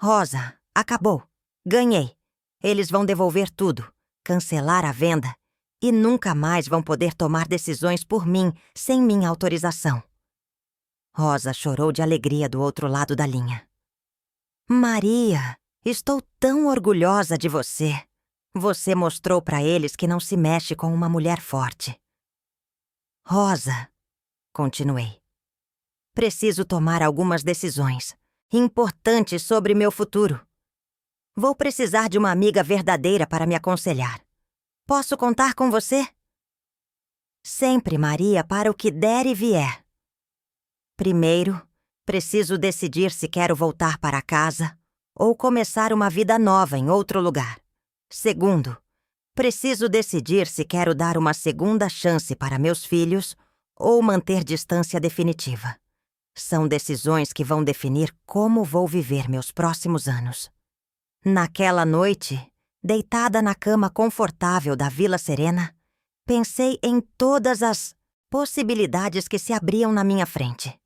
Rosa, acabou. Ganhei. Eles vão devolver tudo, cancelar a venda e nunca mais vão poder tomar decisões por mim sem minha autorização. Rosa chorou de alegria do outro lado da linha. Maria, estou tão orgulhosa de você. Você mostrou para eles que não se mexe com uma mulher forte. Rosa, continuei. Preciso tomar algumas decisões importantes sobre meu futuro. Vou precisar de uma amiga verdadeira para me aconselhar. Posso contar com você? Sempre, Maria, para o que der e vier. Primeiro, preciso decidir se quero voltar para casa ou começar uma vida nova em outro lugar. Segundo, preciso decidir se quero dar uma segunda chance para meus filhos ou manter distância definitiva. São decisões que vão definir como vou viver meus próximos anos. Naquela noite, deitada na cama confortável da Vila Serena, pensei em todas as possibilidades que se abriam na minha frente.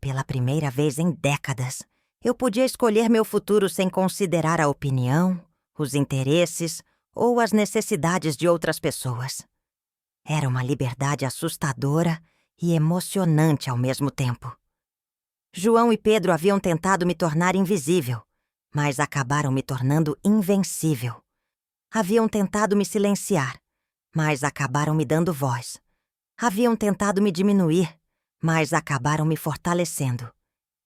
Pela primeira vez em décadas, eu podia escolher meu futuro sem considerar a opinião, os interesses ou as necessidades de outras pessoas. Era uma liberdade assustadora e emocionante ao mesmo tempo. João e Pedro haviam tentado me tornar invisível, mas acabaram me tornando invencível. Haviam tentado me silenciar, mas acabaram me dando voz. Haviam tentado me diminuir, mas acabaram me fortalecendo.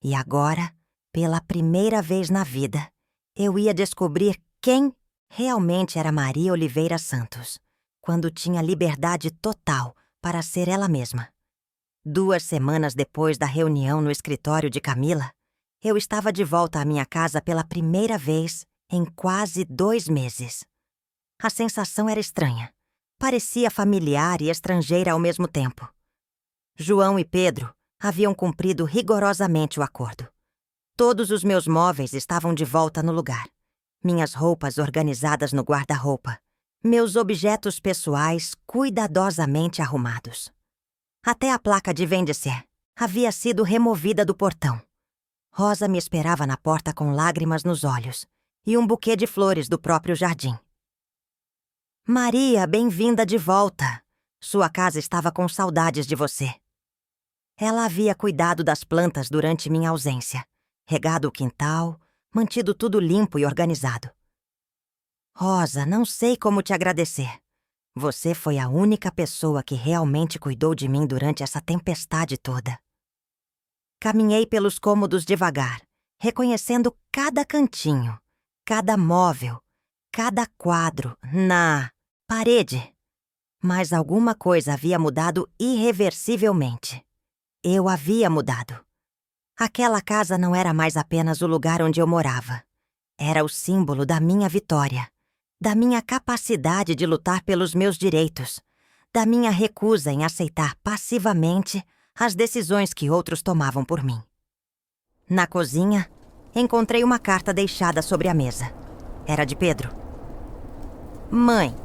E agora, pela primeira vez na vida, eu ia descobrir quem realmente era Maria Oliveira Santos, quando tinha liberdade total para ser ela mesma. 2 semanas depois da reunião no escritório de Camila, eu estava de volta à minha casa pela primeira vez em quase 2 meses. A sensação era estranha. Parecia familiar e estrangeira ao mesmo tempo. João e Pedro haviam cumprido rigorosamente o acordo. Todos os meus móveis estavam de volta no lugar. Minhas roupas organizadas no guarda-roupa. Meus objetos pessoais cuidadosamente arrumados. Até a placa de vende-se havia sido removida do portão. Rosa me esperava na porta com lágrimas nos olhos e um buquê de flores do próprio jardim. Maria, bem-vinda de volta. Sua casa estava com saudades de você. Ela havia cuidado das plantas durante minha ausência, regado o quintal, mantido tudo limpo e organizado. Rosa, não sei como te agradecer. Você foi a única pessoa que realmente cuidou de mim durante essa tempestade toda. Caminhei pelos cômodos devagar, reconhecendo cada cantinho, cada móvel, cada quadro na parede. Mas alguma coisa havia mudado irreversivelmente. Eu havia mudado. Aquela casa não era mais apenas o lugar onde eu morava. Era o símbolo da minha vitória, da minha capacidade de lutar pelos meus direitos, da minha recusa em aceitar passivamente as decisões que outros tomavam por mim. Na cozinha, encontrei uma carta deixada sobre a mesa. Era de Pedro. Mãe,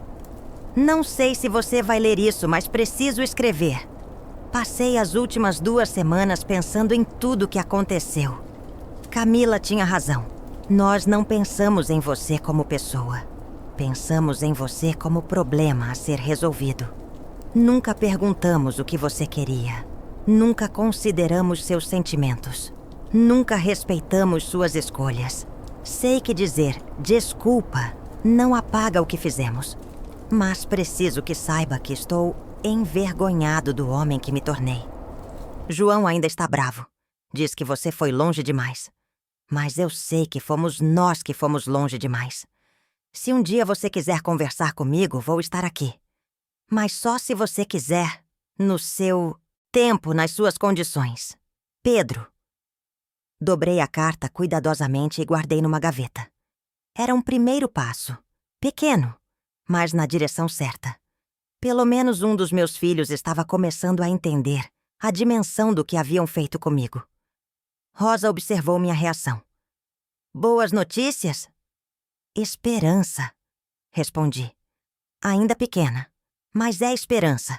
não sei se você vai ler isso, mas preciso escrever. Passei as últimas 2 semanas pensando em tudo o que aconteceu. Camila tinha razão. Nós não pensamos em você como pessoa. Pensamos em você como problema a ser resolvido. Nunca perguntamos o que você queria. Nunca consideramos seus sentimentos. Nunca respeitamos suas escolhas. Sei que dizer desculpa não apaga o que fizemos. Mas preciso que saiba que estou envergonhado do homem que me tornei. João ainda está bravo. Diz que você foi longe demais. Mas eu sei que fomos nós que fomos longe demais. Se um dia você quiser conversar comigo, vou estar aqui. Mas só se você quiser, no seu tempo, nas suas condições. Pedro. Dobrei a carta cuidadosamente e guardei numa gaveta. Era um primeiro passo. Pequeno, mas na direção certa. Pelo menos um dos meus filhos estava começando a entender a dimensão do que haviam feito comigo. Rosa observou minha reação. Boas notícias? Esperança, respondi. Ainda pequena, mas é esperança.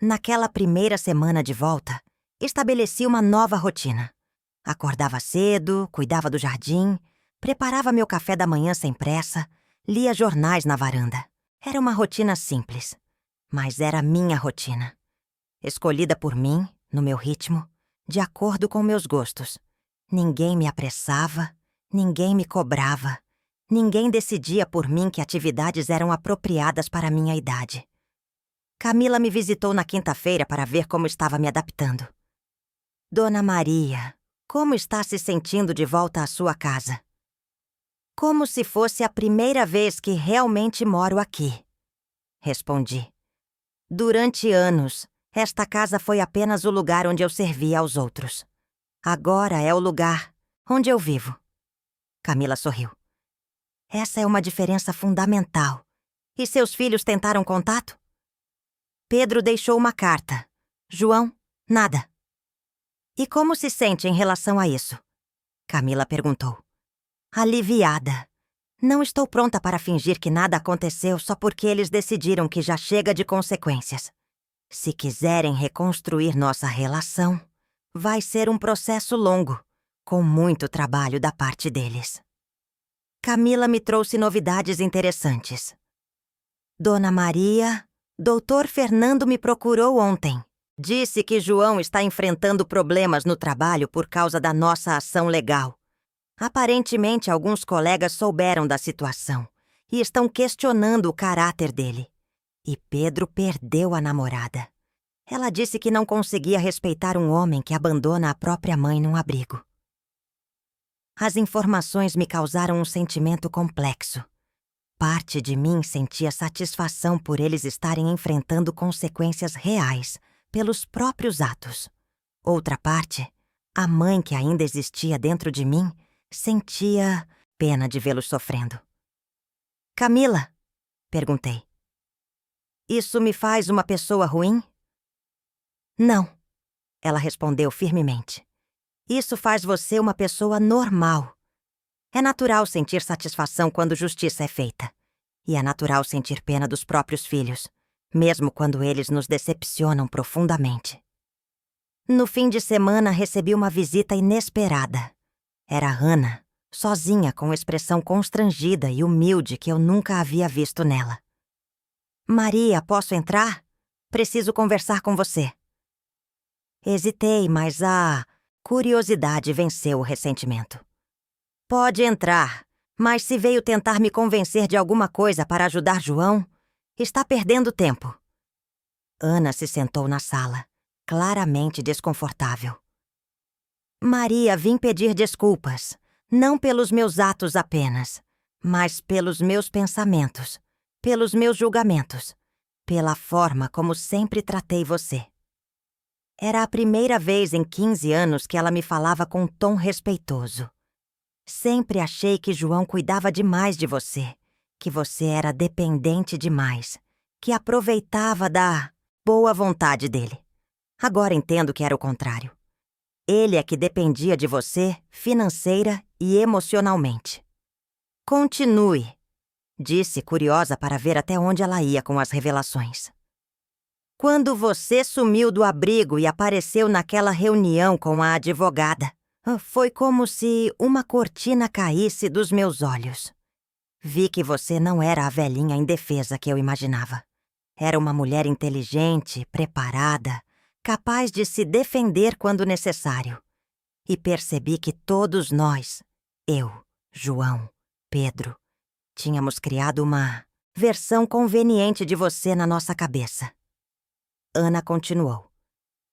Naquela primeira semana de volta, estabeleci uma nova rotina. Acordava cedo, cuidava do jardim, preparava meu café da manhã sem pressa, lia jornais na varanda. Era uma rotina simples, mas era minha rotina. Escolhida por mim, no meu ritmo, de acordo com meus gostos. Ninguém me apressava, ninguém me cobrava, ninguém decidia por mim que atividades eram apropriadas para a minha idade. Camila me visitou na quinta-feira para ver como estava me adaptando. Dona Maria, como está se sentindo de volta à sua casa? Como se fosse a primeira vez que realmente moro aqui, respondi. Durante anos, esta casa foi apenas o lugar onde eu servia aos outros. Agora é o lugar onde eu vivo. Camila sorriu. Essa é uma diferença fundamental. E seus filhos tentaram contato? Pedro deixou uma carta. João, nada. E como se sente em relação a isso? Camila perguntou. Aliviada. Não estou pronta para fingir que nada aconteceu só porque eles decidiram que já chega de consequências. Se quiserem reconstruir nossa relação, vai ser um processo longo, com muito trabalho da parte deles. Camila me trouxe novidades interessantes. Dona Maria, Doutor Fernando me procurou ontem. Disse que João está enfrentando problemas no trabalho por causa da nossa ação legal. Aparentemente, alguns colegas souberam da situação e estão questionando o caráter dele. E Pedro perdeu a namorada. Ela disse que não conseguia respeitar um homem que abandona a própria mãe num abrigo. As informações me causaram um sentimento complexo. Parte de mim sentia satisfação por eles estarem enfrentando consequências reais pelos próprios atos. Outra parte, a mãe que ainda existia dentro de mim, sentia pena de vê-los sofrendo. Camila, perguntei. Isso me faz uma pessoa ruim? Não, ela respondeu firmemente. Isso faz você uma pessoa normal. É natural sentir satisfação quando justiça é feita. E é natural sentir pena dos próprios filhos, mesmo quando eles nos decepcionam profundamente. No fim de semana, recebi uma visita inesperada. Era Ana, sozinha, com expressão constrangida e humilde que eu nunca havia visto nela. Maria, posso entrar? Preciso conversar com você. Hesitei, mas a curiosidade venceu o ressentimento. Pode entrar, mas se veio tentar me convencer de alguma coisa para ajudar João, está perdendo tempo. Ana se sentou na sala, claramente desconfortável. Maria, vim pedir desculpas, não pelos meus atos apenas, mas pelos meus pensamentos, pelos meus julgamentos, pela forma como sempre tratei você. Era a primeira vez em 15 anos que ela me falava com um tom respeitoso. Sempre achei que João cuidava demais de você, que você era dependente demais, que aproveitava da boa vontade dele. Agora entendo que era o contrário. Ele é que dependia de você financeira e emocionalmente. Continue, disse, curiosa para ver até onde ela ia com as revelações. Quando você sumiu do abrigo e apareceu naquela reunião com a advogada, foi como se uma cortina caísse dos meus olhos. Vi que você não era a velhinha indefesa que eu imaginava. Era uma mulher inteligente, preparada, capaz de se defender quando necessário. E percebi que todos nós, eu, João, Pedro, tínhamos criado uma versão conveniente de você na nossa cabeça. Ana continuou.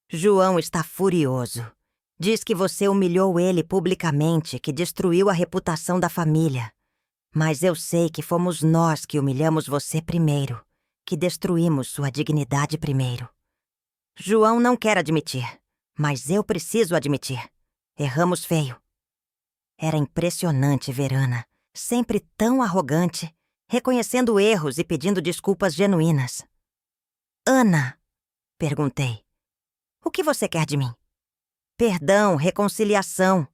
João está furioso. Diz que você humilhou ele publicamente, que destruiu a reputação da família. Mas eu sei que fomos nós que humilhamos você primeiro, que destruímos sua dignidade primeiro. João não quer admitir, mas eu preciso admitir. Erramos feio. Era impressionante ver Ana, sempre tão arrogante, reconhecendo erros e pedindo desculpas genuínas. Ana, perguntei, o que você quer de mim? Perdão, reconciliação,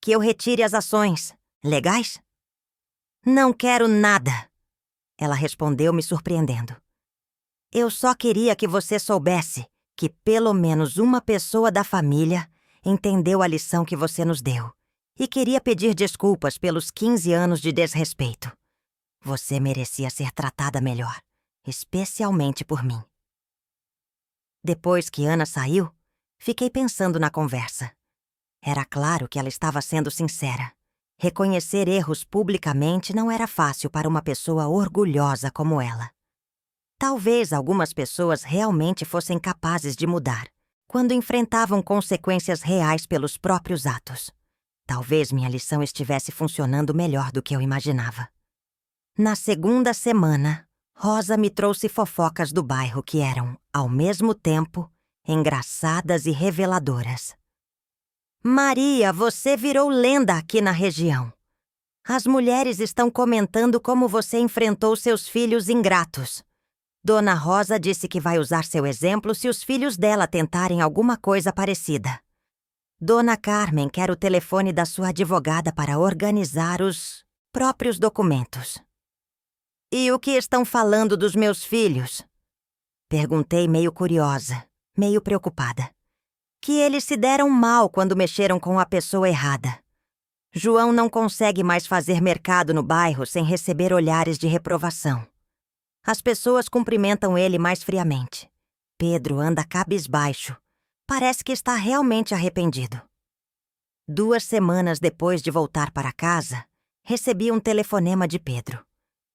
que eu retire as ações. Legais? Não quero nada, ela respondeu, me surpreendendo. Eu só queria que você soubesse que pelo menos uma pessoa da família entendeu a lição que você nos deu e queria pedir desculpas pelos 15 anos de desrespeito. Você merecia ser tratada melhor, especialmente por mim. Depois que Ana saiu, fiquei pensando na conversa. Era claro que ela estava sendo sincera. Reconhecer erros publicamente não era fácil para uma pessoa orgulhosa como ela. Talvez algumas pessoas realmente fossem capazes de mudar, quando enfrentavam consequências reais pelos próprios atos. Talvez minha lição estivesse funcionando melhor do que eu imaginava. Na segunda semana, Rosa me trouxe fofocas do bairro que eram, ao mesmo tempo, engraçadas e reveladoras. Maria, você virou lenda aqui na região. As mulheres estão comentando como você enfrentou seus filhos ingratos. Dona Rosa disse que vai usar seu exemplo se os filhos dela tentarem alguma coisa parecida. Dona Carmen quer o telefone da sua advogada para organizar os próprios documentos. E o que estão falando dos meus filhos? Perguntei meio curiosa, meio preocupada. Que eles se deram mal quando mexeram com a pessoa errada. João não consegue mais fazer mercado no bairro sem receber olhares de reprovação. As pessoas cumprimentam ele mais friamente. Pedro anda cabisbaixo. Parece que está realmente arrependido. 2 semanas depois de voltar para casa, recebi um telefonema de Pedro.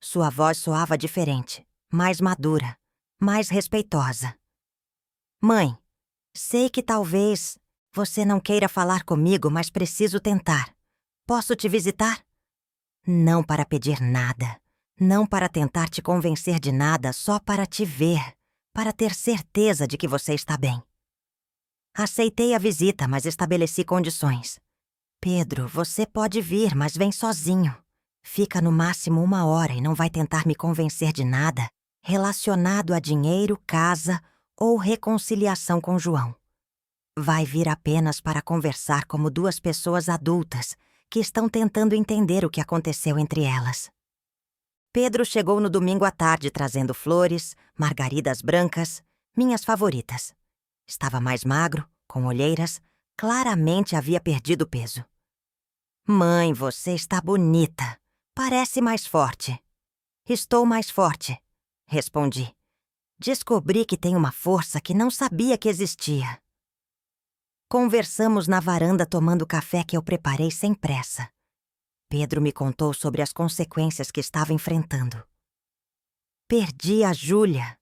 Sua voz soava diferente, mais madura, mais respeitosa. Mãe, sei que talvez você não queira falar comigo, mas preciso tentar. Posso te visitar? Não para pedir nada. Não para tentar te convencer de nada, só para te ver, para ter certeza de que você está bem. Aceitei a visita, mas estabeleci condições. Pedro, você pode vir, mas vem sozinho. Fica no máximo 1 hora e não vai tentar me convencer de nada relacionado a dinheiro, casa ou reconciliação com João. Vai vir apenas para conversar como 2 pessoas adultas que estão tentando entender o que aconteceu entre elas. Pedro chegou no domingo à tarde trazendo flores, margaridas brancas, minhas favoritas. Estava mais magro, com olheiras, claramente havia perdido peso. Mãe, você está bonita. Parece mais forte. Estou mais forte, respondi. Descobri que tenho uma força que não sabia que existia. Conversamos na varanda tomando o café que eu preparei sem pressa. Pedro me contou sobre as consequências que estava enfrentando. Perdi a Júlia.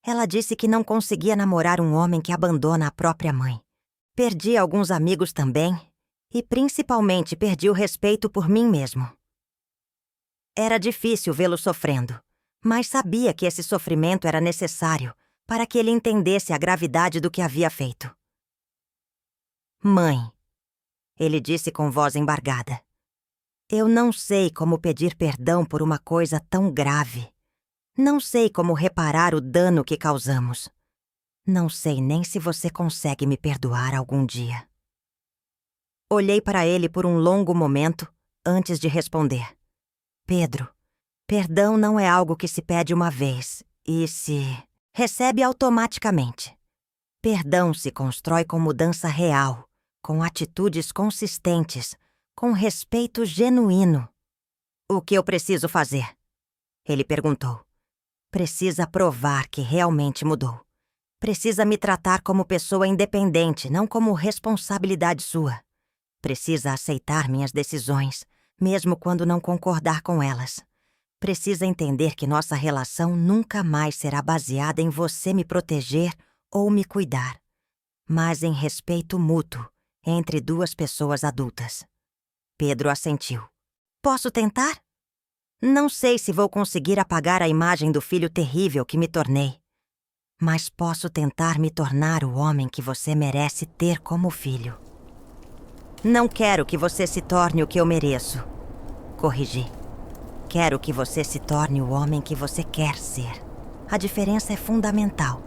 Ela disse que não conseguia namorar um homem que abandona a própria mãe. Perdi alguns amigos também e, principalmente, perdi o respeito por mim mesmo. Era difícil vê-lo sofrendo, mas sabia que esse sofrimento era necessário para que ele entendesse a gravidade do que havia feito. Mãe, ele disse com voz embargada, eu não sei como pedir perdão por uma coisa tão grave. Não sei como reparar o dano que causamos. Não sei nem se você consegue me perdoar algum dia. Olhei para ele por um longo momento antes de responder. Pedro, perdão não é algo que se pede uma vez e se recebe automaticamente. Perdão se constrói com mudança real, com atitudes consistentes, com respeito genuíno. O que eu preciso fazer? Ele perguntou. Precisa provar que realmente mudou. Precisa me tratar como pessoa independente, não como responsabilidade sua. Precisa aceitar minhas decisões, mesmo quando não concordar com elas. Precisa entender que nossa relação nunca mais será baseada em você me proteger ou me cuidar, mas em respeito mútuo entre duas pessoas adultas. Pedro assentiu. Posso tentar? Não sei se vou conseguir apagar a imagem do filho terrível que me tornei, mas posso tentar me tornar o homem que você merece ter como filho. Não quero que você se torne o que eu mereço, corrigi. Quero que você se torne o homem que você quer ser. A diferença é fundamental.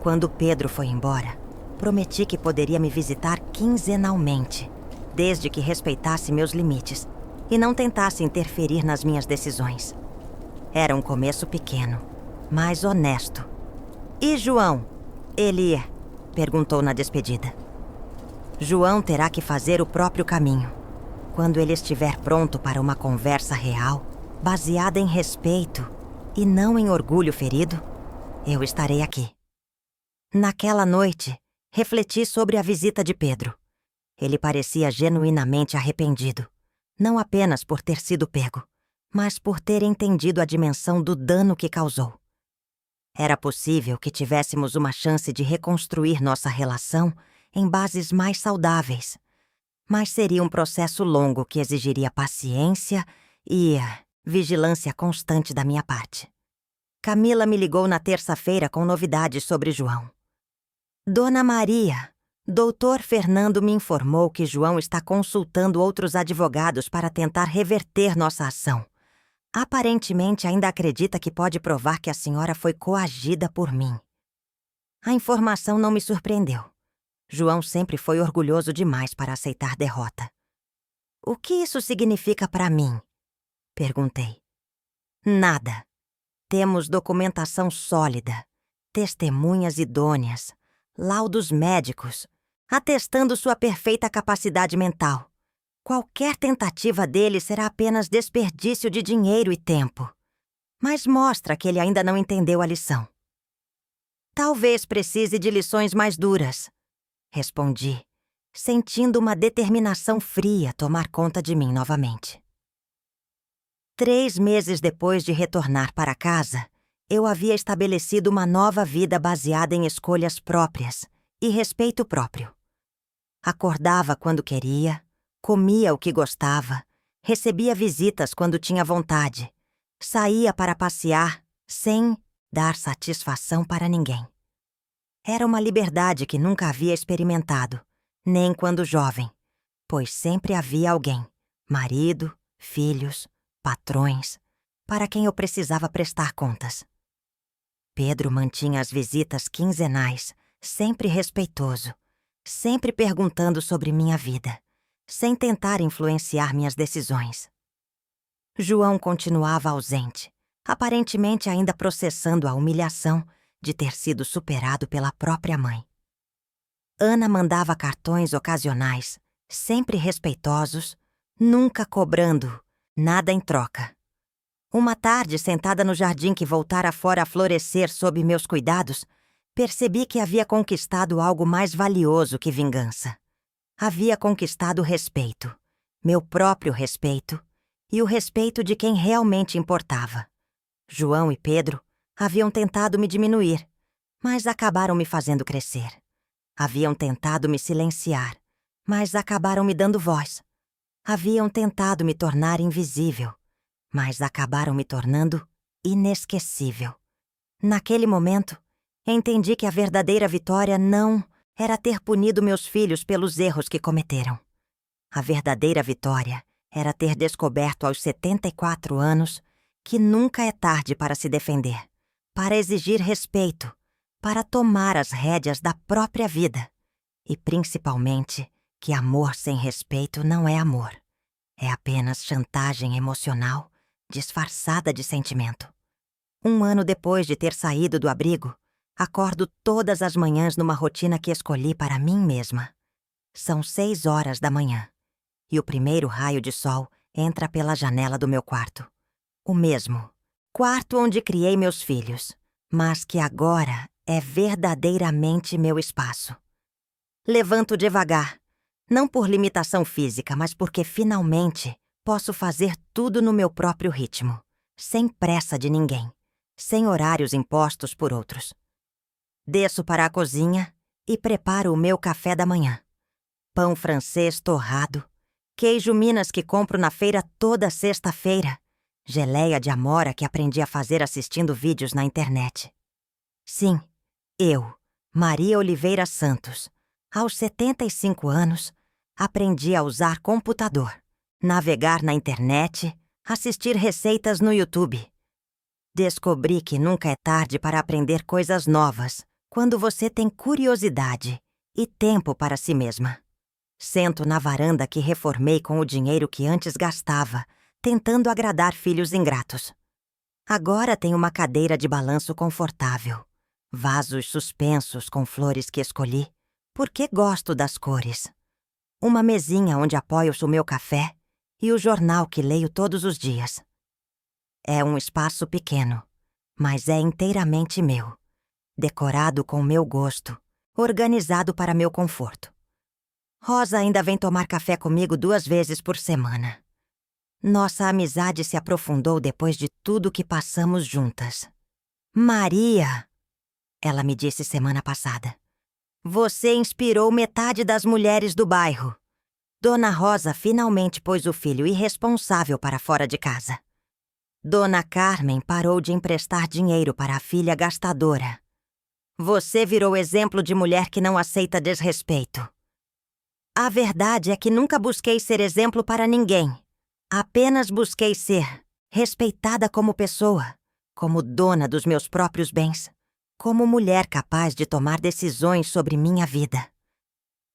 Quando Pedro foi embora, prometi que poderia me visitar quinzenalmente, desde que respeitasse meus limites e não tentasse interferir nas minhas decisões. Era um começo pequeno, mas honesto. E João? Ele perguntou na despedida. João terá que fazer o próprio caminho. Quando ele estiver pronto para uma conversa real, baseada em respeito e não em orgulho ferido, eu estarei aqui. Naquela noite, refleti sobre a visita de Pedro. Ele parecia genuinamente arrependido. Não apenas por ter sido pego, mas por ter entendido a dimensão do dano que causou. Era possível que tivéssemos uma chance de reconstruir nossa relação em bases mais saudáveis, mas seria um processo longo que exigiria paciência e vigilância constante da minha parte. Camila me ligou na terça-feira com novidades sobre João. Dona Maria, Doutor Fernando me informou que João está consultando outros advogados para tentar reverter nossa ação. Aparentemente ainda acredita que pode provar que a senhora foi coagida por mim. A informação não me surpreendeu. João sempre foi orgulhoso demais para aceitar derrota. O que isso significa para mim? Perguntei. Nada. Temos documentação sólida, testemunhas idôneas, laudos médicos, atestando sua perfeita capacidade mental. Qualquer tentativa dele será apenas desperdício de dinheiro e tempo. Mas mostra que ele ainda não entendeu a lição. Talvez precise de lições mais duras, respondi, sentindo uma determinação fria tomar conta de mim novamente. 3 meses depois de retornar para casa, eu havia estabelecido uma nova vida baseada em escolhas próprias e respeito próprio. Acordava quando queria, comia o que gostava, recebia visitas quando tinha vontade, saía para passear sem dar satisfação para ninguém. Era uma liberdade que nunca havia experimentado, nem quando jovem, pois sempre havia alguém, marido, filhos, patrões, para quem eu precisava prestar contas. Pedro mantinha as visitas quinzenais, sempre respeitoso, sempre perguntando sobre minha vida, sem tentar influenciar minhas decisões. João continuava ausente, aparentemente ainda processando a humilhação de ter sido superado pela própria mãe. Ana mandava cartões ocasionais, sempre respeitosos, nunca cobrando nada em troca. Uma tarde, sentada no jardim que voltara fora a florescer sob meus cuidados, percebi que havia conquistado algo mais valioso que vingança. Havia conquistado respeito, meu próprio respeito, e o respeito de quem realmente importava. João e Pedro haviam tentado me diminuir, mas acabaram me fazendo crescer. Haviam tentado me silenciar, mas acabaram me dando voz. Haviam tentado me tornar invisível, mas acabaram me tornando inesquecível. Naquele momento, entendi que a verdadeira vitória não era ter punido meus filhos pelos erros que cometeram. A verdadeira vitória era ter descoberto aos 74 anos que nunca é tarde para se defender, para exigir respeito, para tomar as rédeas da própria vida. E, principalmente, que amor sem respeito não é amor. É apenas chantagem emocional disfarçada de sentimento. 1 ano depois de ter saído do abrigo, acordo todas as manhãs numa rotina que escolhi para mim mesma. São 6 horas da manhã, e o primeiro raio de sol entra pela janela do meu quarto. O mesmo quarto onde criei meus filhos, mas que agora é verdadeiramente meu espaço. Levanto devagar, não por limitação física, mas porque finalmente posso fazer tudo no meu próprio ritmo, sem pressa de ninguém, sem horários impostos por outros. Desço para a cozinha e preparo o meu café da manhã. Pão francês torrado, queijo Minas que compro na feira toda sexta-feira, geleia de amora que aprendi a fazer assistindo vídeos na internet. Sim, eu, Maria Oliveira Santos, aos 75 anos, aprendi a usar computador, navegar na internet, assistir receitas no YouTube. Descobri que nunca é tarde para aprender coisas novas, quando você tem curiosidade e tempo para si mesma. Sento na varanda que reformei com o dinheiro que antes gastava, tentando agradar filhos ingratos. Agora tenho uma cadeira de balanço confortável, vasos suspensos com flores que escolhi, porque gosto das cores. Uma mesinha onde apoio o meu café e o jornal que leio todos os dias. É um espaço pequeno, mas é inteiramente meu, decorado com meu gosto, organizado para meu conforto. Rosa ainda vem tomar café comigo 2 vezes por semana. Nossa amizade se aprofundou depois de tudo que passamos juntas. Maria, ela me disse semana passada, você inspirou metade das mulheres do bairro. Dona Rosa finalmente pôs o filho irresponsável para fora de casa. Dona Carmen parou de emprestar dinheiro para a filha gastadora. Você virou exemplo de mulher que não aceita desrespeito. A verdade é que nunca busquei ser exemplo para ninguém. Apenas busquei ser respeitada como pessoa, como dona dos meus próprios bens, como mulher capaz de tomar decisões sobre minha vida.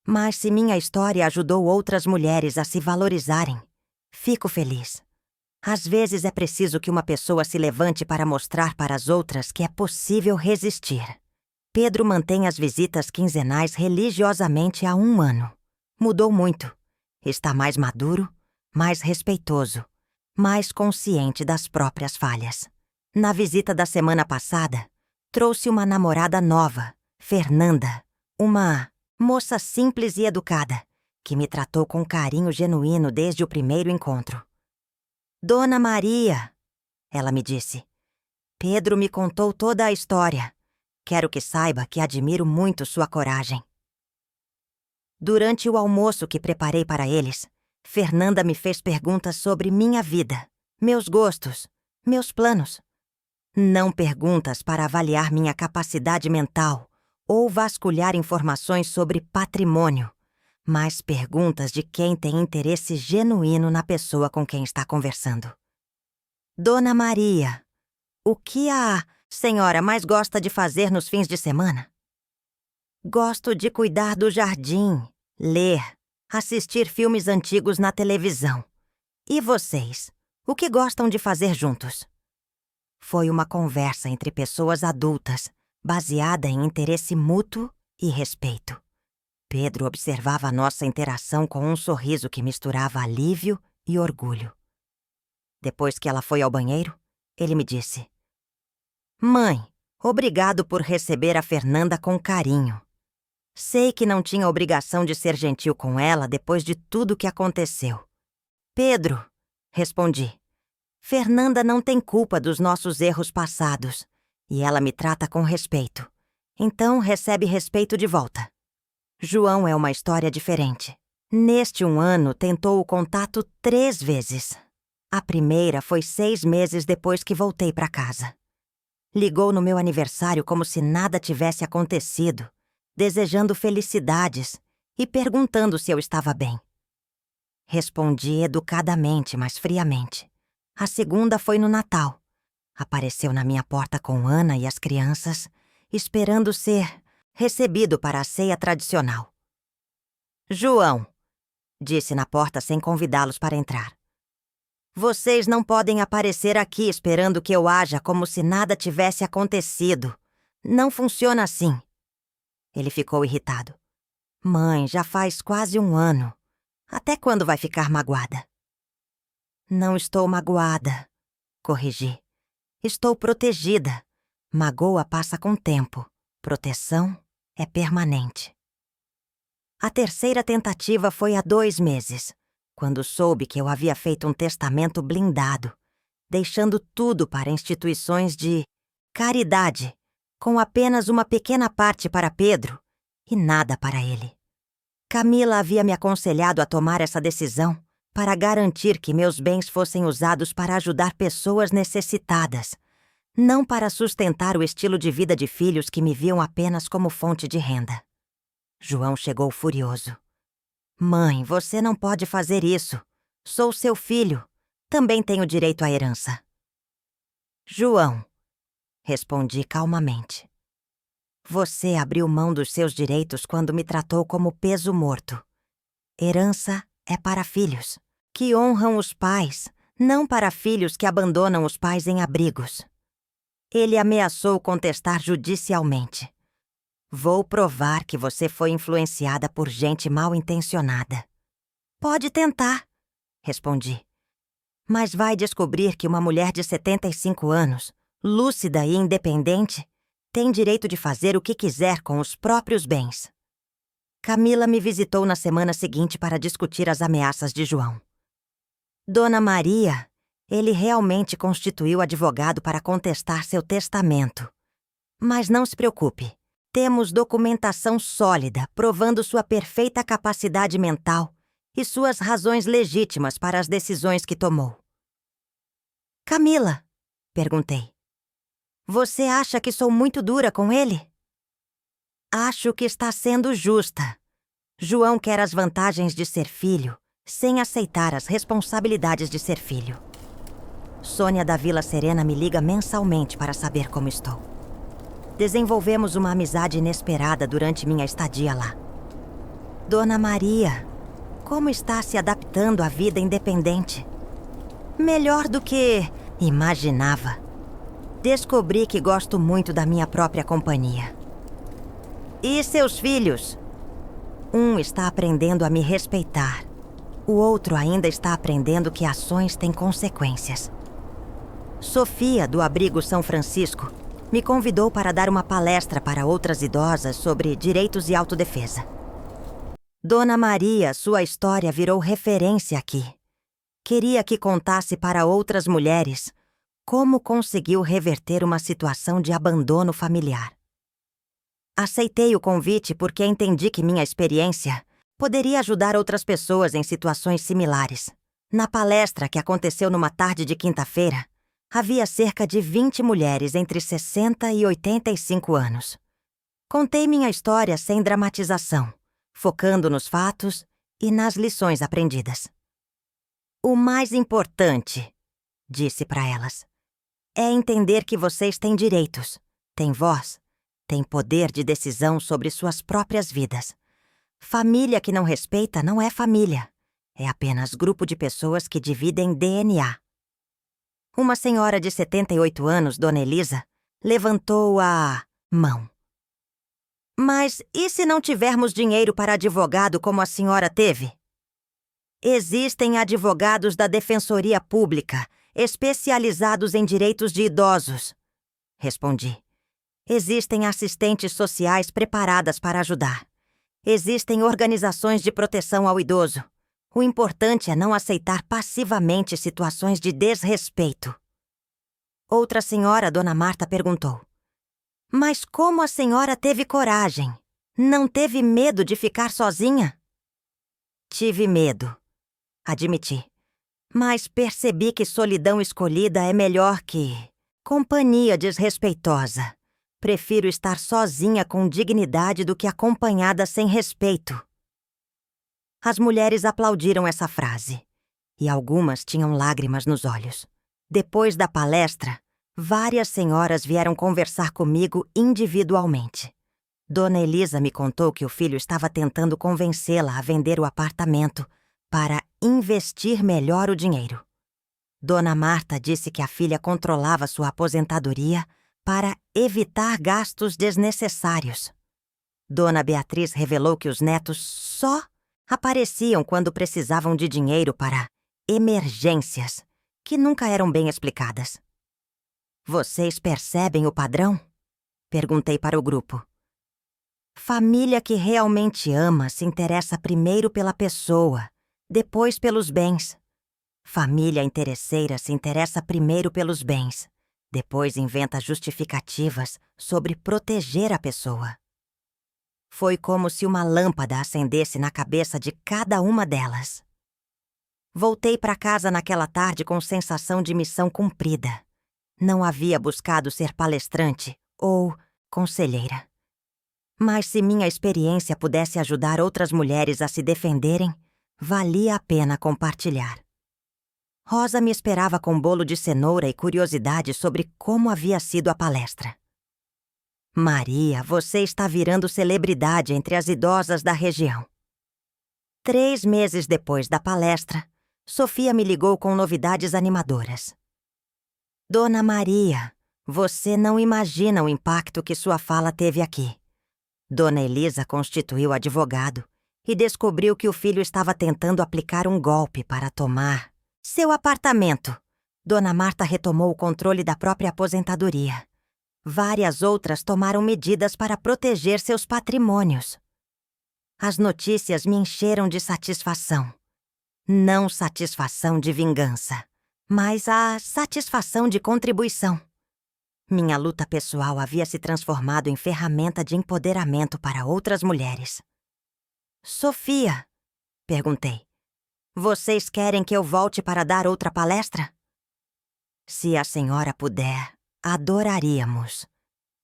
Mas se minha história ajudou outras mulheres a se valorizarem, fico feliz. Às vezes é preciso que uma pessoa se levante para mostrar para as outras que é possível resistir. Pedro mantém as visitas quinzenais religiosamente há 1 ano. Mudou muito. Está mais maduro, mais respeitoso, mais consciente das próprias falhas. Na visita da semana passada, trouxe uma namorada nova, Fernanda, uma moça simples e educada, que me tratou com carinho genuíno desde o primeiro encontro. Dona Maria, ela me disse, Pedro me contou toda a história. Quero que saiba que admiro muito sua coragem. Durante o almoço que preparei para eles, Fernanda me fez perguntas sobre minha vida, meus gostos, meus planos. Não perguntas para avaliar minha capacidade mental ou vasculhar informações sobre patrimônio, mas perguntas de quem tem interesse genuíno na pessoa com quem está conversando. Dona Maria, o que a senhora mais gosta de fazer nos fins de semana? Gosto de cuidar do jardim, ler, assistir filmes antigos na televisão. E vocês? O que gostam de fazer juntos? Foi uma conversa entre pessoas adultas, baseada em interesse mútuo e respeito. Pedro observava a nossa interação com um sorriso que misturava alívio e orgulho. Depois que ela foi ao banheiro, ele me disse: Mãe, obrigado por receber a Fernanda com carinho. Sei que não tinha obrigação de ser gentil com ela depois de tudo que aconteceu. Pedro, respondi, Fernanda não tem culpa dos nossos erros passados e ela me trata com respeito. Então recebe respeito de volta. João é uma história diferente. Neste 1 ano, tentou o contato 3 vezes. A primeira foi 6 meses depois que voltei para casa. Ligou no meu aniversário como se nada tivesse acontecido, desejando felicidades e perguntando se eu estava bem. Respondi educadamente, mas friamente. A segunda foi no Natal. Apareceu na minha porta com Ana e as crianças, esperando ser recebido para a ceia tradicional. João, disse na porta sem convidá-los para entrar. Vocês não podem aparecer aqui esperando que eu haja como se nada tivesse acontecido. Não funciona assim. Ele ficou irritado. Mãe, já faz quase 1 ano. Até quando vai ficar magoada? Não estou magoada, corrigi. Estou protegida. Magoa passa com tempo. Proteção é permanente. A terceira tentativa foi há 2 meses, quando soube que eu havia feito um testamento blindado, deixando tudo para instituições de caridade, com apenas uma pequena parte para Pedro e nada para ele. Camila havia me aconselhado a tomar essa decisão para garantir que meus bens fossem usados para ajudar pessoas necessitadas, não para sustentar o estilo de vida de filhos que me viam apenas como fonte de renda. João chegou furioso. Mãe, você não pode fazer isso. Sou seu filho. Também tenho direito à herança. João, respondi calmamente. Você abriu mão dos seus direitos quando me tratou como peso morto. Herança é para filhos, que honram os pais, não para filhos que abandonam os pais em abrigos. Ele ameaçou contestar judicialmente. Vou provar que você foi influenciada por gente mal intencionada. Pode tentar, respondi. Mas vai descobrir que uma mulher de 75 anos, lúcida e independente, tem direito de fazer o que quiser com os próprios bens. Camila me visitou na semana seguinte para discutir as ameaças de João. Dona Maria, ele realmente constituiu advogado para contestar seu testamento. Mas não se preocupe, temos documentação sólida provando sua perfeita capacidade mental e suas razões legítimas para as decisões que tomou. Camila, perguntei. Você acha que sou muito dura com ele? Acho que está sendo justa. João quer as vantagens de ser filho, sem aceitar as responsabilidades de ser filho. Sônia da Vila Serena me liga mensalmente para saber como estou. Desenvolvemos uma amizade inesperada durante minha estadia lá. Dona Maria, como está se adaptando à vida independente? Melhor do que imaginava. Descobri que gosto muito da minha própria companhia. E seus filhos? Um está aprendendo a me respeitar. O outro ainda está aprendendo que ações têm consequências. Sofia, do Abrigo São Francisco, me convidou para dar uma palestra para outras idosas sobre direitos e autodefesa. Dona Maria, sua história virou referência aqui. Queria que contasse para outras mulheres como conseguiu reverter uma situação de abandono familiar. Aceitei o convite porque entendi que minha experiência poderia ajudar outras pessoas em situações similares. Na palestra, que aconteceu numa tarde de quinta-feira, havia cerca de 20 mulheres entre 60 e 85 anos. Contei minha história sem dramatização, focando nos fatos e nas lições aprendidas. O mais importante, disse para elas, é entender que vocês têm direitos, têm voz, têm poder de decisão sobre suas próprias vidas. Família que não respeita não é família. É apenas grupo de pessoas que dividem DNA. Uma senhora de 78 anos, Dona Elisa, levantou a mão. Mas e se não tivermos dinheiro para advogado como a senhora teve? Existem advogados da Defensoria Pública, especializados em direitos de idosos. Respondi. Existem assistentes sociais preparadas para ajudar. Existem organizações de proteção ao idoso. O importante é não aceitar passivamente situações de desrespeito. Outra senhora, Dona Marta, perguntou. Mas como a senhora teve coragem? Não teve medo de ficar sozinha? Tive medo, admiti. Mas percebi que solidão escolhida é melhor que companhia desrespeitosa. Prefiro estar sozinha com dignidade do que acompanhada sem respeito. As mulheres aplaudiram essa frase, e algumas tinham lágrimas nos olhos. Depois da palestra, várias senhoras vieram conversar comigo individualmente. Dona Elisa me contou que o filho estava tentando convencê-la a vender o apartamento para investir melhor o dinheiro. Dona Marta disse que a filha controlava sua aposentadoria para evitar gastos desnecessários. Dona Beatriz revelou que os netos só apareciam quando precisavam de dinheiro para emergências, que nunca eram bem explicadas. Vocês percebem o padrão? Perguntei para o grupo. Família que realmente ama se interessa primeiro pela pessoa, depois pelos bens. Família interesseira se interessa primeiro pelos bens, depois inventa justificativas sobre proteger a pessoa. Foi como se uma lâmpada acendesse na cabeça de cada uma delas. Voltei para casa naquela tarde com sensação de missão cumprida. Não havia buscado ser palestrante ou conselheira. Mas se minha experiência pudesse ajudar outras mulheres a se defenderem, valia a pena compartilhar. Rosa me esperava com bolo de cenoura e curiosidade sobre como havia sido a palestra. Maria, você está virando celebridade entre as idosas da região. 3 meses depois da palestra, Sofia me ligou com novidades animadoras. Dona Maria, você não imagina o impacto que sua fala teve aqui. Dona Elisa constituiu advogado e descobriu que o filho estava tentando aplicar um golpe para tomar seu apartamento. Dona Marta retomou o controle da própria aposentadoria. Várias outras tomaram medidas para proteger seus patrimônios. As notícias me encheram de satisfação. Não satisfação de vingança, mas a satisfação de contribuição. Minha luta pessoal havia se transformado em ferramenta de empoderamento para outras mulheres. Sofia, perguntei, vocês querem que eu volte para dar outra palestra? Se a senhora puder, adoraríamos.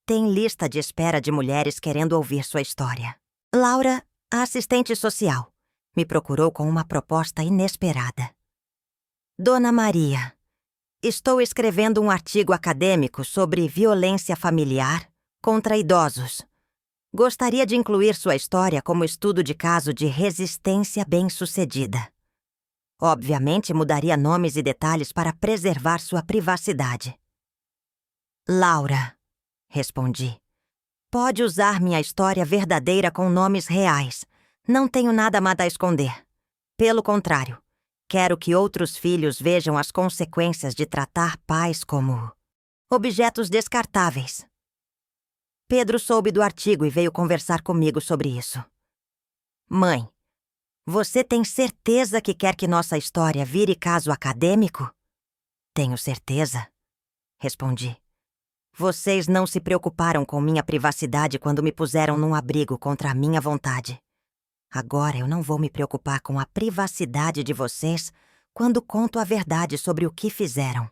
Tem lista de espera de mulheres querendo ouvir sua história. Laura, a assistente social, me procurou com uma proposta inesperada. Dona Maria, estou escrevendo um artigo acadêmico sobre violência familiar contra idosos. Gostaria de incluir sua história como estudo de caso de resistência bem-sucedida. Obviamente, mudaria nomes e detalhes para preservar sua privacidade. Laura, respondi. Pode usar minha história verdadeira com nomes reais. Não tenho nada mais a esconder. Pelo contrário, quero que outros filhos vejam as consequências de tratar pais como objetos descartáveis. Pedro soube do artigo e veio conversar comigo sobre isso. Mãe, você tem certeza que quer que nossa história vire caso acadêmico? Tenho certeza, respondi. Vocês não se preocuparam com minha privacidade quando me puseram num abrigo contra a minha vontade. Agora eu não vou me preocupar com a privacidade de vocês quando conto a verdade sobre o que fizeram.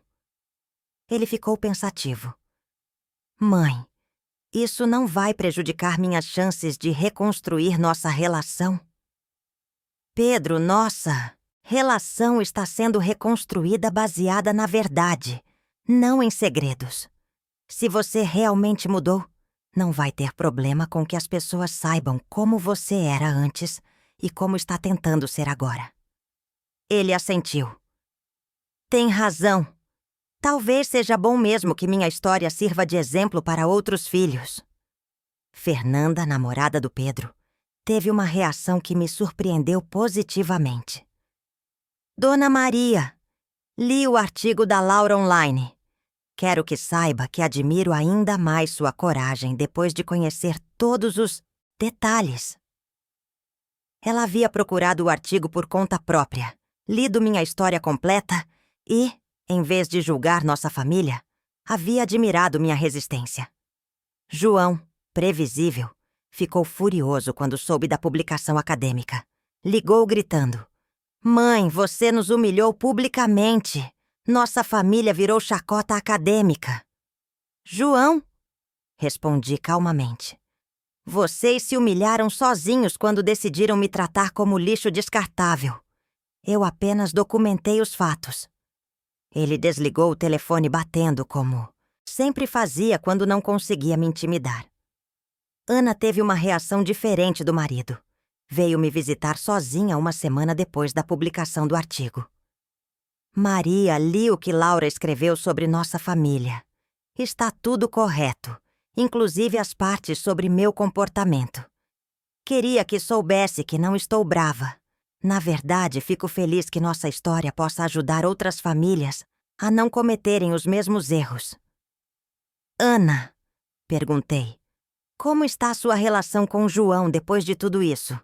Ele ficou pensativo. Mãe, isso não vai prejudicar minhas chances de reconstruir nossa relação? Pedro, nossa relação está sendo reconstruída baseada na verdade, não em segredos. Se você realmente mudou, não vai ter problema com que as pessoas saibam como você era antes e como está tentando ser agora. Ele assentiu. Tem razão. Talvez seja bom mesmo que minha história sirva de exemplo para outros filhos. Fernanda, namorada do Pedro, teve uma reação que me surpreendeu positivamente. Dona Maria, li o artigo da Laura online. Quero que saiba que admiro ainda mais sua coragem depois de conhecer todos os detalhes. Ela havia procurado o artigo por conta própria, lido minha história completa e, em vez de julgar nossa família, havia admirado minha resistência. João, previsível, ficou furioso quando soube da publicação acadêmica. Ligou gritando: "Mãe, você nos humilhou publicamente. Nossa família virou chacota acadêmica." "João", respondi calmamente, "vocês se humilharam sozinhos quando decidiram me tratar como lixo descartável. Eu apenas documentei os fatos." Ele desligou o telefone batendo como sempre fazia quando não conseguia me intimidar. Ana teve uma reação diferente do marido. Veio me visitar sozinha uma semana depois da publicação do artigo. "Maria, li o que Laura escreveu sobre nossa família. Está tudo correto, inclusive as partes sobre meu comportamento. Queria que soubesse que não estou brava. Na verdade, fico feliz que nossa história possa ajudar outras famílias a não cometerem os mesmos erros." "Ana", perguntei, "como está a sua relação com o João depois de tudo isso?"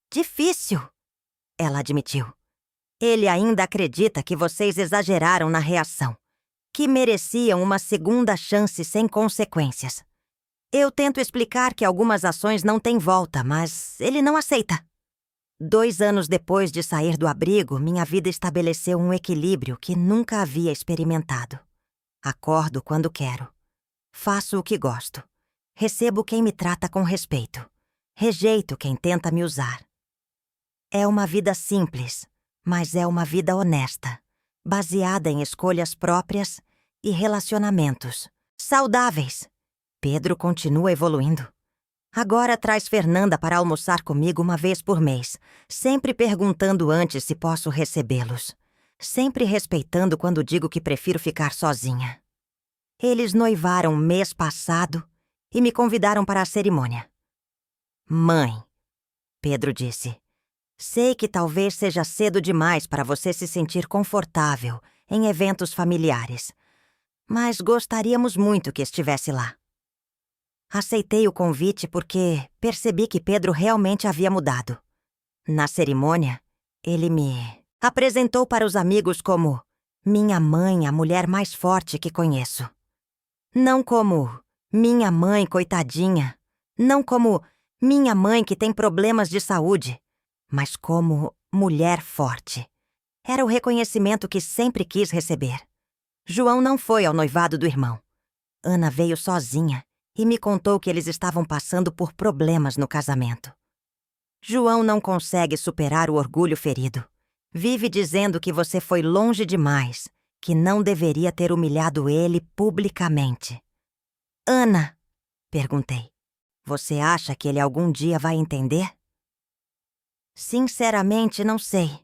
"Difícil", ela admitiu. "Ele ainda acredita que vocês exageraram na reação, que mereciam uma segunda chance sem consequências. Eu tento explicar que algumas ações não têm volta, mas ele não aceita." 2 anos depois de sair do abrigo, minha vida estabeleceu um equilíbrio que nunca havia experimentado. Acordo quando quero. Faço o que gosto. Recebo quem me trata com respeito. Rejeito quem tenta me usar. É uma vida simples, mas é uma vida honesta, baseada em escolhas próprias e relacionamentos saudáveis. Pedro continua evoluindo. Agora traz Fernanda para almoçar comigo uma vez por mês, sempre perguntando antes se posso recebê-los. Sempre respeitando quando digo que prefiro ficar sozinha. Eles noivaram mês passado e me convidaram para a cerimônia. "Mãe", Pedro disse, "sei que talvez seja cedo demais para você se sentir confortável em eventos familiares, mas gostaríamos muito que estivesse lá." Aceitei o convite porque percebi que Pedro realmente havia mudado. Na cerimônia, ele me apresentou para os amigos como minha mãe, a mulher mais forte que conheço. Não como minha mãe, coitadinha. Não como minha mãe que tem problemas de saúde, mas como mulher forte. Era o reconhecimento que sempre quis receber. João não foi ao noivado do irmão. Ana veio sozinha e me contou que eles estavam passando por problemas no casamento. João não consegue superar o orgulho ferido. Vive dizendo que você foi longe demais, que não deveria ter humilhado ele publicamente. "Ana", perguntei, "você acha que ele algum dia vai entender?" "Sinceramente, não sei.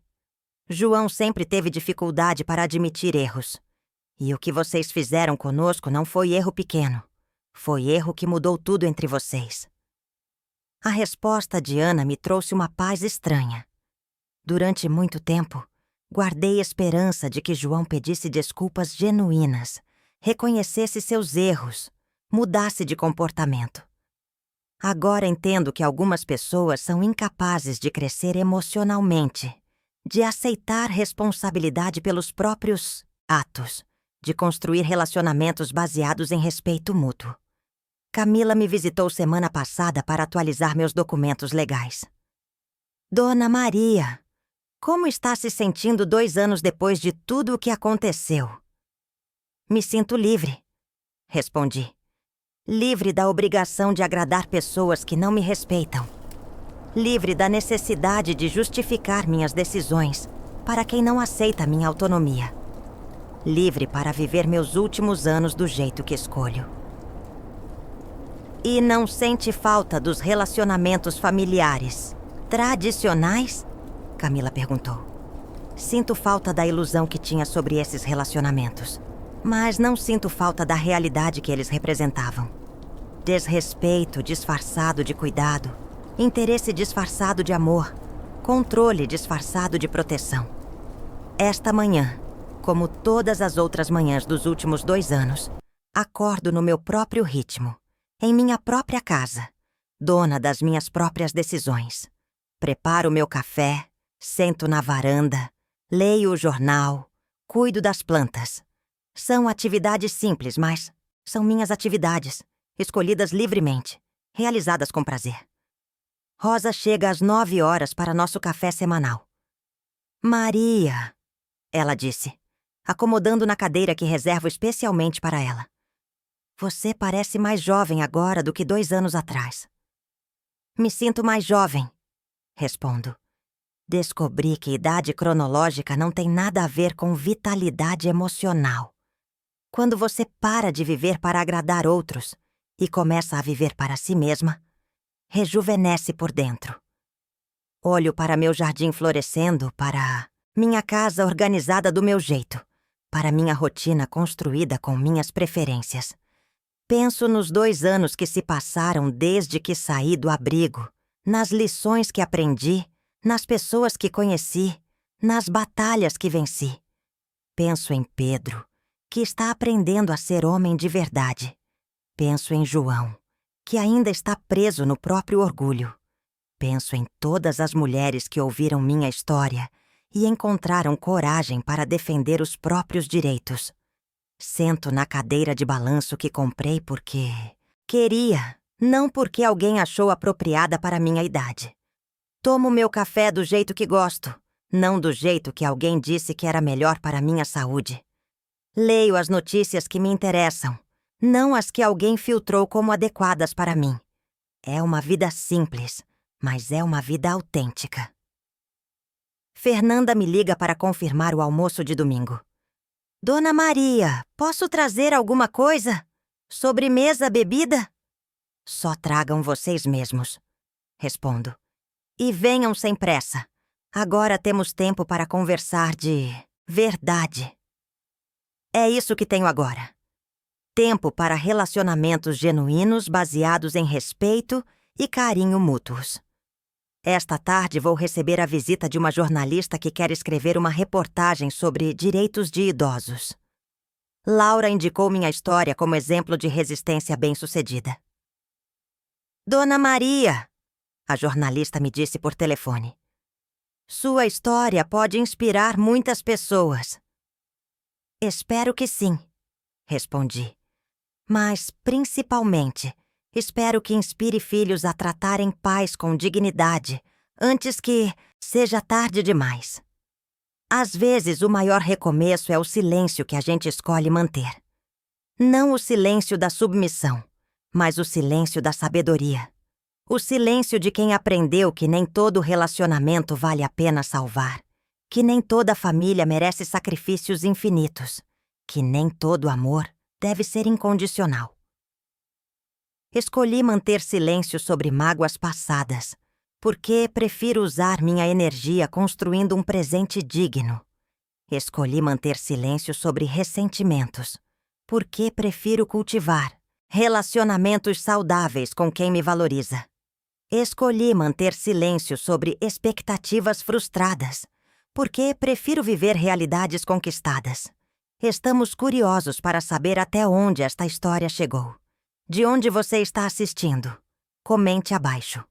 João sempre teve dificuldade para admitir erros. E o que vocês fizeram conosco não foi erro pequeno. Foi erro que mudou tudo entre vocês." A resposta de Ana me trouxe uma paz estranha. Durante muito tempo, guardei esperança de que João pedisse desculpas genuínas, reconhecesse seus erros, mudasse de comportamento. Agora entendo que algumas pessoas são incapazes de crescer emocionalmente, de aceitar responsabilidade pelos próprios atos, de construir relacionamentos baseados em respeito mútuo. Camila me visitou semana passada para atualizar meus documentos legais. "Dona Maria, como está se sentindo 2 anos depois de tudo o que aconteceu?" "Me sinto livre", respondi. "Livre da obrigação de agradar pessoas que não me respeitam. Livre da necessidade de justificar minhas decisões para quem não aceita minha autonomia. Livre para viver meus últimos anos do jeito que escolho." "E não sente falta dos relacionamentos familiares tradicionais?" Camila perguntou. "Sinto falta da ilusão que tinha sobre esses relacionamentos, mas não sinto falta da realidade que eles representavam. Desrespeito disfarçado de cuidado, interesse disfarçado de amor, controle disfarçado de proteção. Esta manhã, como todas as outras manhãs dos últimos 2 anos, acordo no meu próprio ritmo, em minha própria casa, dona das minhas próprias decisões. Preparo meu café, sento na varanda, leio o jornal, cuido das plantas. São atividades simples, mas são minhas atividades, escolhidas livremente, realizadas com prazer. Rosa chega às 9 horas para nosso café semanal. Maria, ela disse, acomodando na cadeira que reservo especialmente para ela. Você parece mais jovem agora do que 2 anos atrás. Me sinto mais jovem, respondo. Descobri que idade cronológica não tem nada a ver com vitalidade emocional. Quando você para de viver para agradar outros e começa a viver para si mesma, rejuvenesce por dentro. Olho para meu jardim florescendo, para minha casa organizada do meu jeito, para minha rotina construída com minhas preferências. Penso nos 2 anos que se passaram desde que saí do abrigo, nas lições que aprendi, nas pessoas que conheci, nas batalhas que venci. Penso em Pedro, que está aprendendo a ser homem de verdade. Penso em João, que ainda está preso no próprio orgulho. Penso em todas as mulheres que ouviram minha história e encontraram coragem para defender os próprios direitos. Sento na cadeira de balanço que comprei porque queria, não porque alguém achou apropriada para minha idade. Tomo meu café do jeito que gosto, não do jeito que alguém disse que era melhor para minha saúde. Leio as notícias que me interessam, não as que alguém filtrou como adequadas para mim. É uma vida simples, mas é uma vida autêntica. Fernanda me liga para confirmar o almoço de domingo. Dona Maria, posso trazer alguma coisa? Sobremesa, bebida? Só tragam vocês mesmos, respondo. E venham sem pressa. Agora temos tempo para conversar de verdade. É isso que tenho agora. Tempo para relacionamentos genuínos baseados em respeito e carinho mútuos. Esta tarde vou receber a visita de uma jornalista que quer escrever uma reportagem sobre direitos de idosos. Laura indicou minha história como exemplo de resistência bem-sucedida. Dona Maria, a jornalista me disse por telefone. Sua história pode inspirar muitas pessoas. Espero que sim, respondi. Mas, principalmente, espero que inspire filhos a tratarem pais com dignidade, antes que seja tarde demais. Às vezes, o maior recomeço é o silêncio que a gente escolhe manter. Não o silêncio da submissão, mas o silêncio da sabedoria. O silêncio de quem aprendeu que nem todo relacionamento vale a pena salvar, que nem toda família merece sacrifícios infinitos, que nem todo amor deve ser incondicional. Escolhi manter silêncio sobre mágoas passadas, porque prefiro usar minha energia construindo um presente digno. Escolhi manter silêncio sobre ressentimentos, porque prefiro cultivar relacionamentos saudáveis com quem me valoriza. Escolhi manter silêncio sobre expectativas frustradas, porque prefiro viver realidades conquistadas. Estamos curiosos para saber até onde esta história chegou. De onde você está assistindo? Comente abaixo.